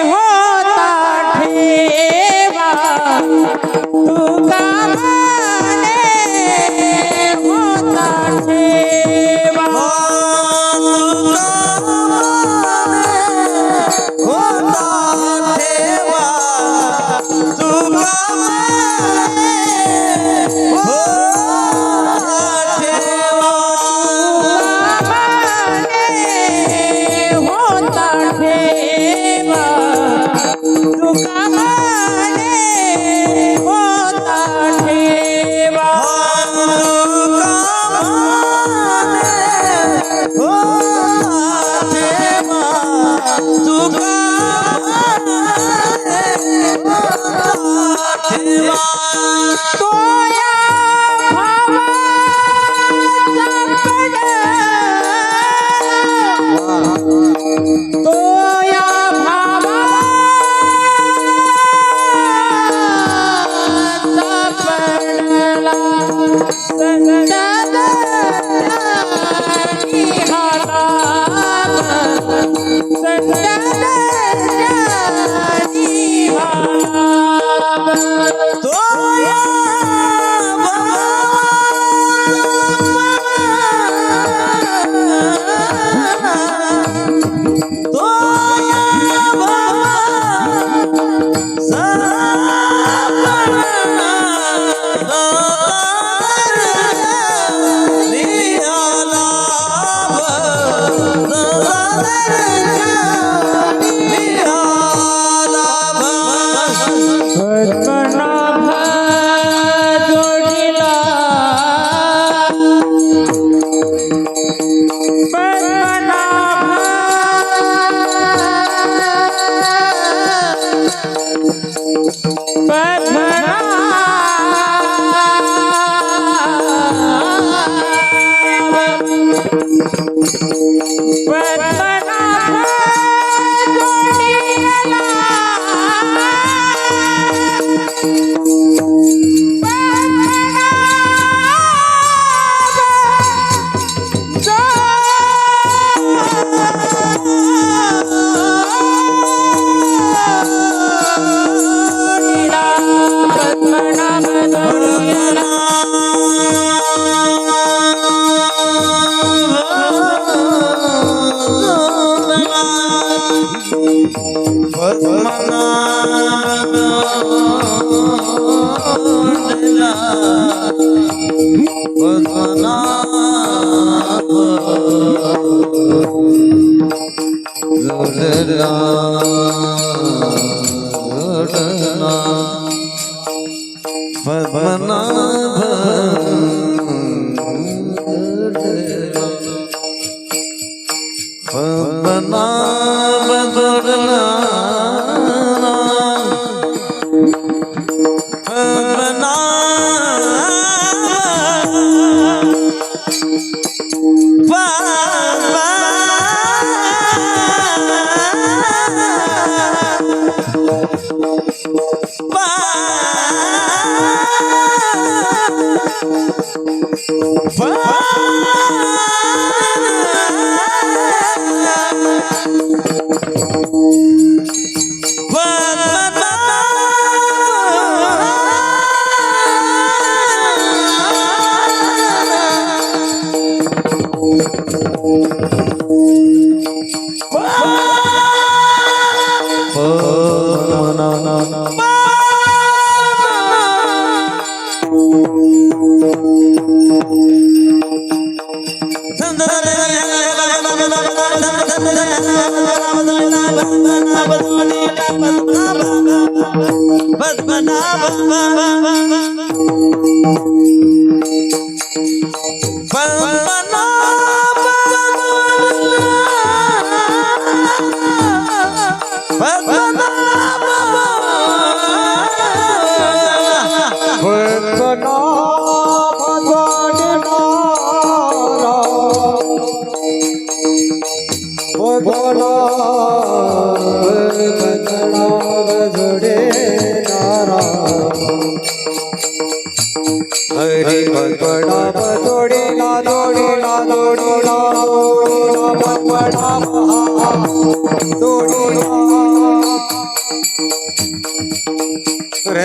होता ठेवा, तुका म्हणे होता ठेवा, होता ठेवा, तुका जोडला जोडला पद्मनाभ पद्मनाभ जोडला हरी बड़ा जोड़ीला जोड़ीला जोड़ीला बड़ा जोड़ीला रे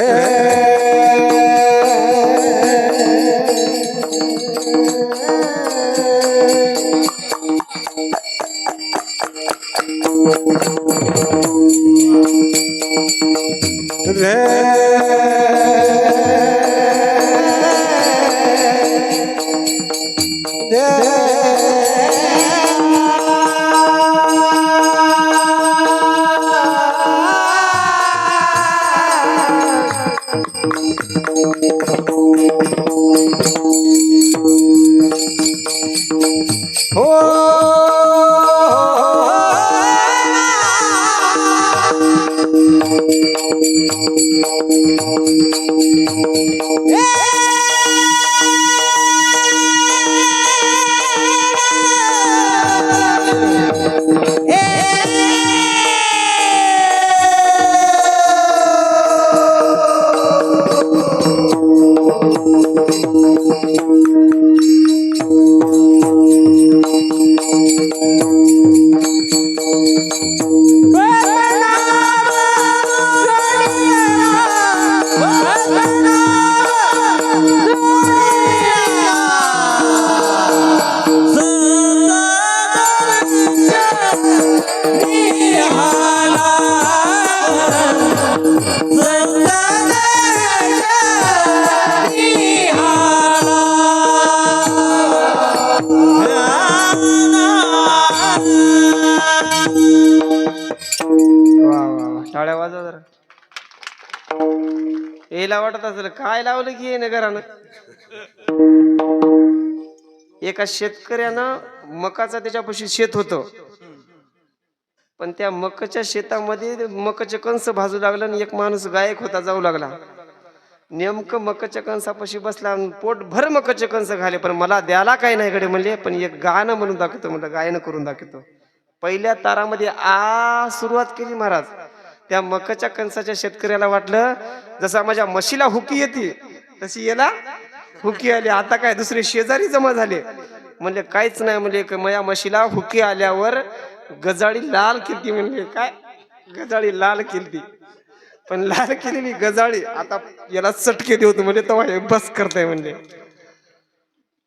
टाळ्या वाजवा जरा. याला वाटत असेल काय लावलं की ये घरानं. एका शेतकऱ्यानं मकाचा त्याच्यापाशी शेत होतं, पण त्या मकाच्या शेतामध्ये मकाचे कणस भाजू लागलं आणि एक माणूस गायक होता जाऊ लागला. नेमकं मकाच्या कणसापाशी बसला आणि पोट भर मकाचे कणस घाले, पण मला द्यायला काही नाही कडे म्हणले, पण एक गाणं म्हणून दाखवतो म्हणलं. गायन करून दाखवतो. पहिल्या तारामध्ये आ सुरुवात केली महाराज. त्या मकाच्या कणसाच्या शेतकऱ्याला वाटलं जसा माझ्या म्हशीला हुकी येते तशी याला हुकी आली. आता काय दुसरे शेजारी जमा झाले. म्हणले काहीच नाही, म्हणले माझ्या म्हशीला हुकी आल्यावर गजाळी लाल केलती. म्हणले काय गजाळी लाल केलती, पण लाल केलेली गजाळी आता याला चटके देवतो म्हणजे तेव्हा हे बस करताय म्हणले.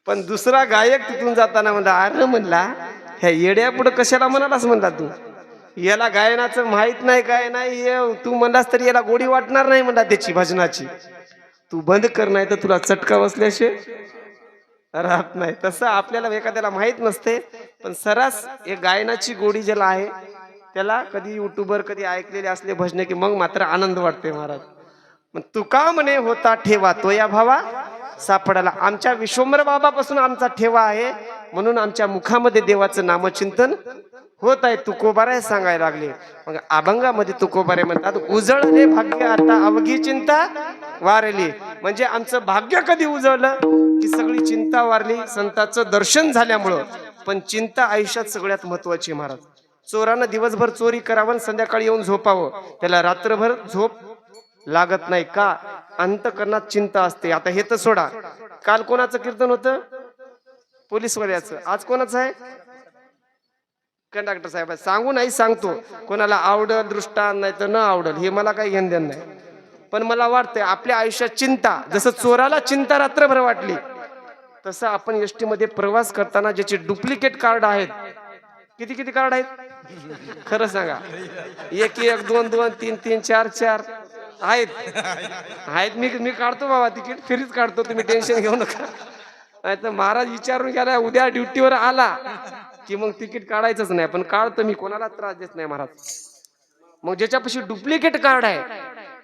पण दुसरा गायक तिथून जाताना म्हणला अरे म्हणला ह्या येड्या पुढे कशाला म्हणालास म्हणला, तू याला गायनाचं माहित नाही काय नाही, तू म्हणलास तरी याला गोडी वाटणार नाही म्हणला त्याची भजनाची. तू बंद कर नाही तर तुला चटका बसल्याशिवाय. राहत नाही. तसं आपल्याला एखाद्याला माहित नसते, पण सरास एक गायनाची गोडी ज्याला आहे त्याला कधी युट्यूबवर कधी ऐकलेले असले भजने की मग मात्र आनंद वाटते महाराज. मग तुका म्हणे होता ठेवा तो या भावा सापडाला. आमच्या विश्वंभर बाबापासून आमचा ठेवा आहे, म्हणून आमच्या मुखामध्ये देवाचं नामचिंतन होत आहे. तुकोबाराय सांगायला लागले. मग अभंगामध्ये तुकोबाराय म्हणतात, उजळले भाग्य आता अवघी चिंता वारली. म्हणजे आमचं भाग्य कधी उजळलं की सगळी चिंता वारली संतांचं दर्शन झाल्यामुळं. पण चिंता आयुष्यात सगळ्यात महत्वाची महाराज. चोरानं दिवसभर चोरी करावं आणि संध्याकाळी येऊन झोपावं, त्याला रात्रभर झोप लागत नाही का? अंतकरणात चिंता असते. आता हे तर सोडा, काल कोणाचं कीर्तन होतं? पोलीसवाल्याचं. आज कोणाचं आहे? कंडक्टर साहेब. सांगू नाही सांगतो, कोणाला आवडल दृष्टांत नाही तर न आवडल हे मला काही घेणं देणं नाही. पण मला वाटतंय आपल्या आयुष्यात चिंता, जसं चोराला चिंता रात्रभर वाटली तसं आपण एसटी मध्ये प्रवास करताना ज्याचे डुप्लिकेट कार्ड आहेत, किती किती कार्ड आहेत खरं सांगा? एक एक, दोन दोन, तीन तीन, चार चार आहेत. मी काढतो बाबा तिकीट, फ्रीच काढतो, तुम्ही टेन्शन घेऊ नका. नाही तर महाराज विचारून गेला उद्या ड्युटीवर आला की मग तिकीट काढायचंच नाही. पण काढतो मी, कोणाला त्रास देत नाही महाराज. मग ज्याच्यापाशी डुप्लिकेट कार्ड आहे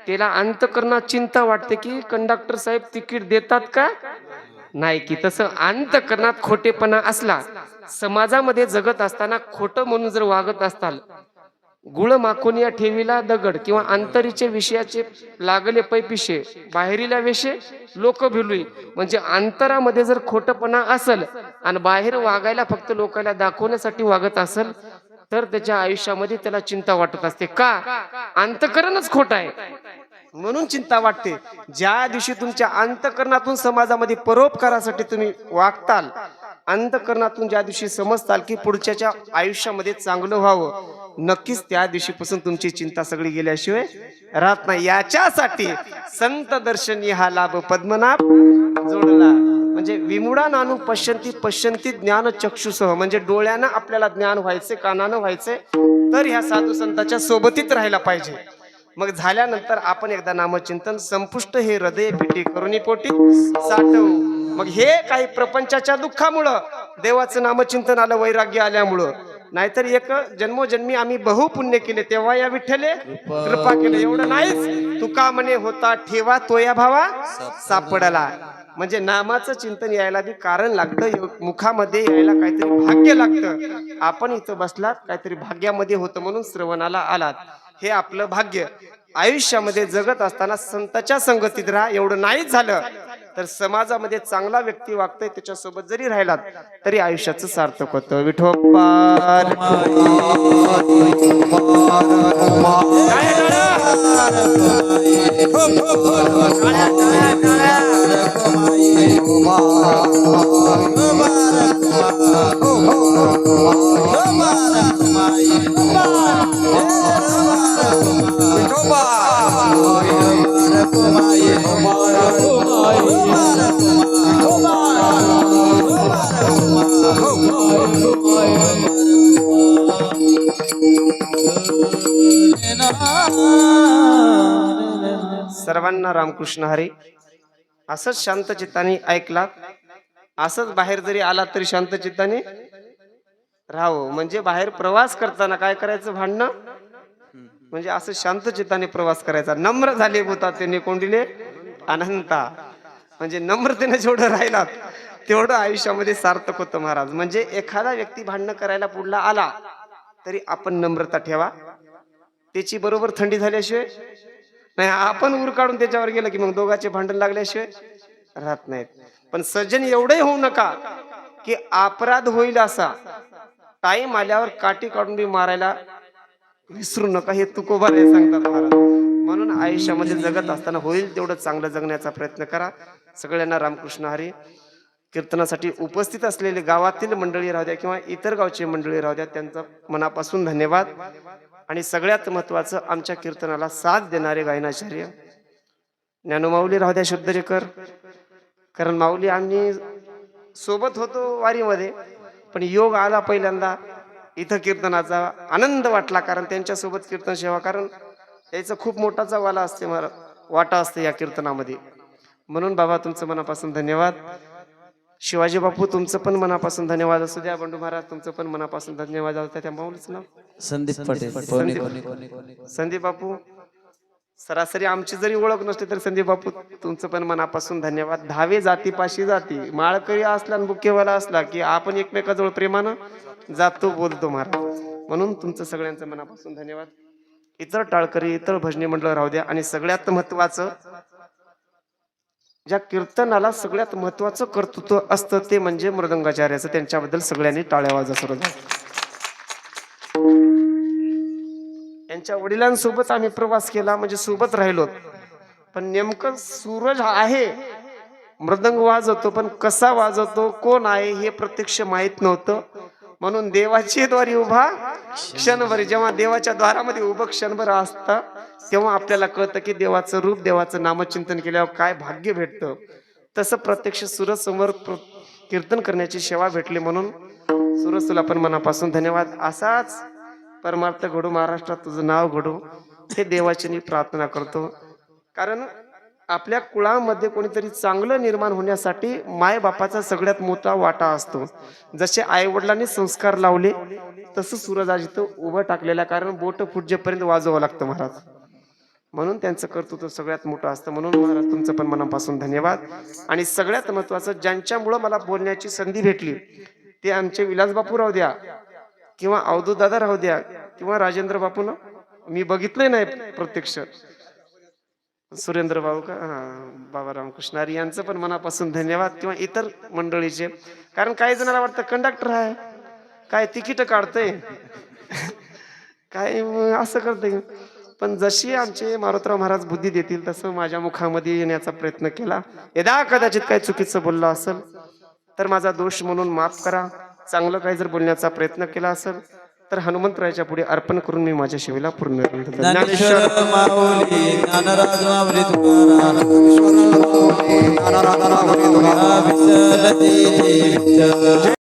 त्याला अंतकरणात चिंता वाटते की कंडक्टर साहेब तिकीट देतात का नाही. की तसं अंतकरणात खोटेपणा असला, समाजामध्ये जगत असताना खोटं म्हणून जर वागत असताल, गुळ माखून या ठेवीला दगड किंवा अंतरीचे विषयाचे लागले पैपिशे बाहेरीला वेशे लोक भिलुई. म्हणजे अंतरामध्ये जर खोटपणा असेल आणि बाहेर वागायला फक्त लोकांना दाखवण्यासाठी वागत असेल तर त्याच्या आयुष्यामध्ये त्याला चिंता वाटत असते. का? अंतकरणच खोट आहे म्हणून चिंता वाटते. ज्या दिवशी तुमच्या अंतकरणातून समाजामध्ये परोपकारासाठी तुम्ही वागताल, अंतकरणातून ज्या दिवशी समजताल की पुढच्याच्या आयुष्यामध्ये चांगलं व्हावं, नक्कीच त्या दिवशीपासून तुमची चिंता सगळी गेल्याशिवाय राहत नाही. याच्यासाठी संत दर्शनी हा लाभ पद्मनाभ जोडला. म्हणजे विमुडा नानू पश्यंती पश्यंती ज्ञान चक्षुसह. म्हणजे डोळ्यानं आपल्याला ज्ञान व्हायचे, कानानं व्हायचे, तर ह्या साधू संतांच्या सोबतीत राहायला पाहिजे. मग झाल्यानंतर आपण एकदा नामचिंतन संपुष्ट हे हृदय पिटी करुणी पोटी साठवू. मग हे काही प्रपंचाच्या दुःखामुळं देवाचं नामचिंतन आलं, वैराग्य आल्यामुळं. नाहीतर एक जन्मोजन्मी आम्ही बहु पुण्य केले तेव्हा या विठ्ठले कृपा केले, एवढं नाहीच. तुका म्हणे होता ठेवा तो या भावा सापडला. म्हणजे नामाचं चिंतन यायला बी कारण लागतं, मुखामध्ये यायला काहीतरी भाग्य लागतं. आपण इथं बसलात काहीतरी भाग्यामध्ये होतं म्हणून श्रवणाला आलात, हे आपलं भाग्य. आयुष्यामध्ये जगत असताना संतांच्या संगतीत राहा. एवढं नाहीच झालं तर समाजामध्ये चांगला व्यक्ती वागतोय त्याच्यासोबत जरी राहिलात तरी आयुष्याचं सार्थक होतं. विठोबार सर्वांना रामकृष्ण हरी. असंच शांत चित्ताने ऐकलात, असंच बाहेर जरी आलात तरी शांत चित्ताने राहावं. म्हणजे बाहेर प्रवास करताना काय करायचं? भांडणं म्हणजे असं शांत चित्ताने प्रवास करायचा. नम्र झाले होता त्याने कोंडिले अनंता. म्हणजे नम्रतेने जेवढं राहिलात तेवढं आयुष्यामध्ये सार्थक होतं महाराज. म्हणजे एखादा व्यक्ती भांडणं करायला पुढला आला तरी आपण नम्रता ठेवा. त्याची बरोबर थंडी झाल्याशिवाय नाही, आपण उर काढून त्याच्यावर गेलं की मग दोघांचे भांडण लागल्याशिवाय राहत नाहीत. पण सज्जन एवढे होऊ नका की अपराध होईल असा टाइम आल्यावर काठी काढून बी मारायला विसरू नका. हे तुकोबाराय सांगतात महाराज. म्हणून आयुष्यामध्ये जगत असताना होईल तेवढं चांगलं जगण्याचा प्रयत्न करा. सगळ्यांना रामकृष्ण हरी. कीर्तनासाठी उपस्थित असलेले गावातील मंडळी राहू द्या किंवा इतर गावचे मंडळी राहू द्या, त्यांचा मनापासून धन्यवाद. आणि सगळ्यात महत्वाचं आमच्या कीर्तनाला साथ देणारे गायनाचार्य ज्ञानमाऊली राहू द्या शुद्धरेकर. कारण माऊली आम्ही सोबत होतो वारीमध्ये, पण योग आला पहिल्यांदा इथं कीर्तनाचा आनंद वाटला. कारण त्यांच्या सोबत कीर्तन सेवा, कारण याचा खूप मोठाचा वाटा असते या कीर्तनामध्ये. म्हणून बाबा तुमचं मनापासून धन्यवाद. शिवाजी बापू तुमचं पण मनापासून धन्यवाद असू द्या. बंडू महाराज तुमचं पण मनापासून धन्यवाद असू द्या. त्या माऊलीचं नाव संदीप पटेल. संदीप बापू सरासरी आमची जरी ओळख नसली तरी संदीप बापू तुमचं पण मनापासून धन्यवाद. धावे जातीपाशी जाती माळकरी असला आणि बुकेवाला असला की आपण एकमेकाजवळ प्रेमानं जातो बोलतो महाराज. म्हणून तुमचं सगळ्यांचं मनापासून धन्यवाद. इतर टाळकरी इतर भजनी मंडळ राहू द्या. आणि सगळ्यात महत्वाचं ज्या कीर्तनाला सगळ्यात महत्वाचं कर्तृत्व असतं ते म्हणजे मृदंगाचार्याचं. त्यांच्याबद्दल सगळ्यांनी टाळ्या वाजवा सुरू झाल्या. यांच्या वडिलांसोबत आम्ही प्रवास केला म्हणजे सोबत राहिलो. पण नेमकं सूरज आहे मृदंग वाजवतो पण कसा वाजवतो कोण आहे हे प्रत्यक्ष माहित नव्हतं. म्हणून देवाची द्वारी उभा क्षणभर जेव्हा देवाच्या द्वारामध्ये उभं क्षणभर असतं तेव्हा आपल्याला कळतं की देवाचं रूप देवाचं नामचिंतन केल्यावर काय भाग्य भेटतं. तसं प्रत्यक्ष सूरज समोर कीर्तन करण्याची सेवा भेटली. म्हणून सूरज तुला पण मनापासून धन्यवाद. असाच परमार्थ घडू महाराष्ट्रात तुझं नाव घडू हे देवाची मी प्रार्थना करतो. कारण आपल्या कुळामध्ये कोणीतरी चांगलं निर्माण होण्यासाठी माय बापाचा सगळ्यात मोठा वाटा असतो. जसे आई वडिलांनी संस्कार लावले तसं सूरज आज इथं उभं टाकलेला. कारण बोट फुटजेपर्यंत वाजवावं लागतं महाराज. म्हणून त्यांचं कर्तृत्व सगळ्यात मोठं असतं. म्हणून महाराज तुमचं पण मनापासून धन्यवाद. आणि सगळ्यात महत्वाचं ज्यांच्यामुळं मला बोलण्याची संधी भेटली ते आमचे विलास बापू राहू द्या किंवा अवधूत दादा राहू द्या किंवा राजेंद्र बापू ना मी बघितलंय नाही प्रत्यक्ष. सुरेंद्र बाबू का बाबा रामकृष्ण हरी यांचं पण मनापासून धन्यवाद. किंवा इतर मंडळीचे. कारण काही जणांना वाटतं कंडक्टर आहे काय तिकीट काढतंय काय असं करतंय. पण जशी आमचे मारुतराव महाराज बुद्धी देतील तसं माझ्या मुखामध्ये येण्याचा प्रयत्न केला. यदा कदाचित काही चुकीचं बोललं असेल तर माझा दोष म्हणून माफ करा. चांगलं काही जर बोलण्याचा प्रयत्न केला असेल तर हनुमंतरायाच्या पुढे अर्पण करून मी माझ्या सेवेला पूर्ण करतो. ज्ञानेश्वर माऊली ज्ञानराज माऊली तुकाराम विठ्ठल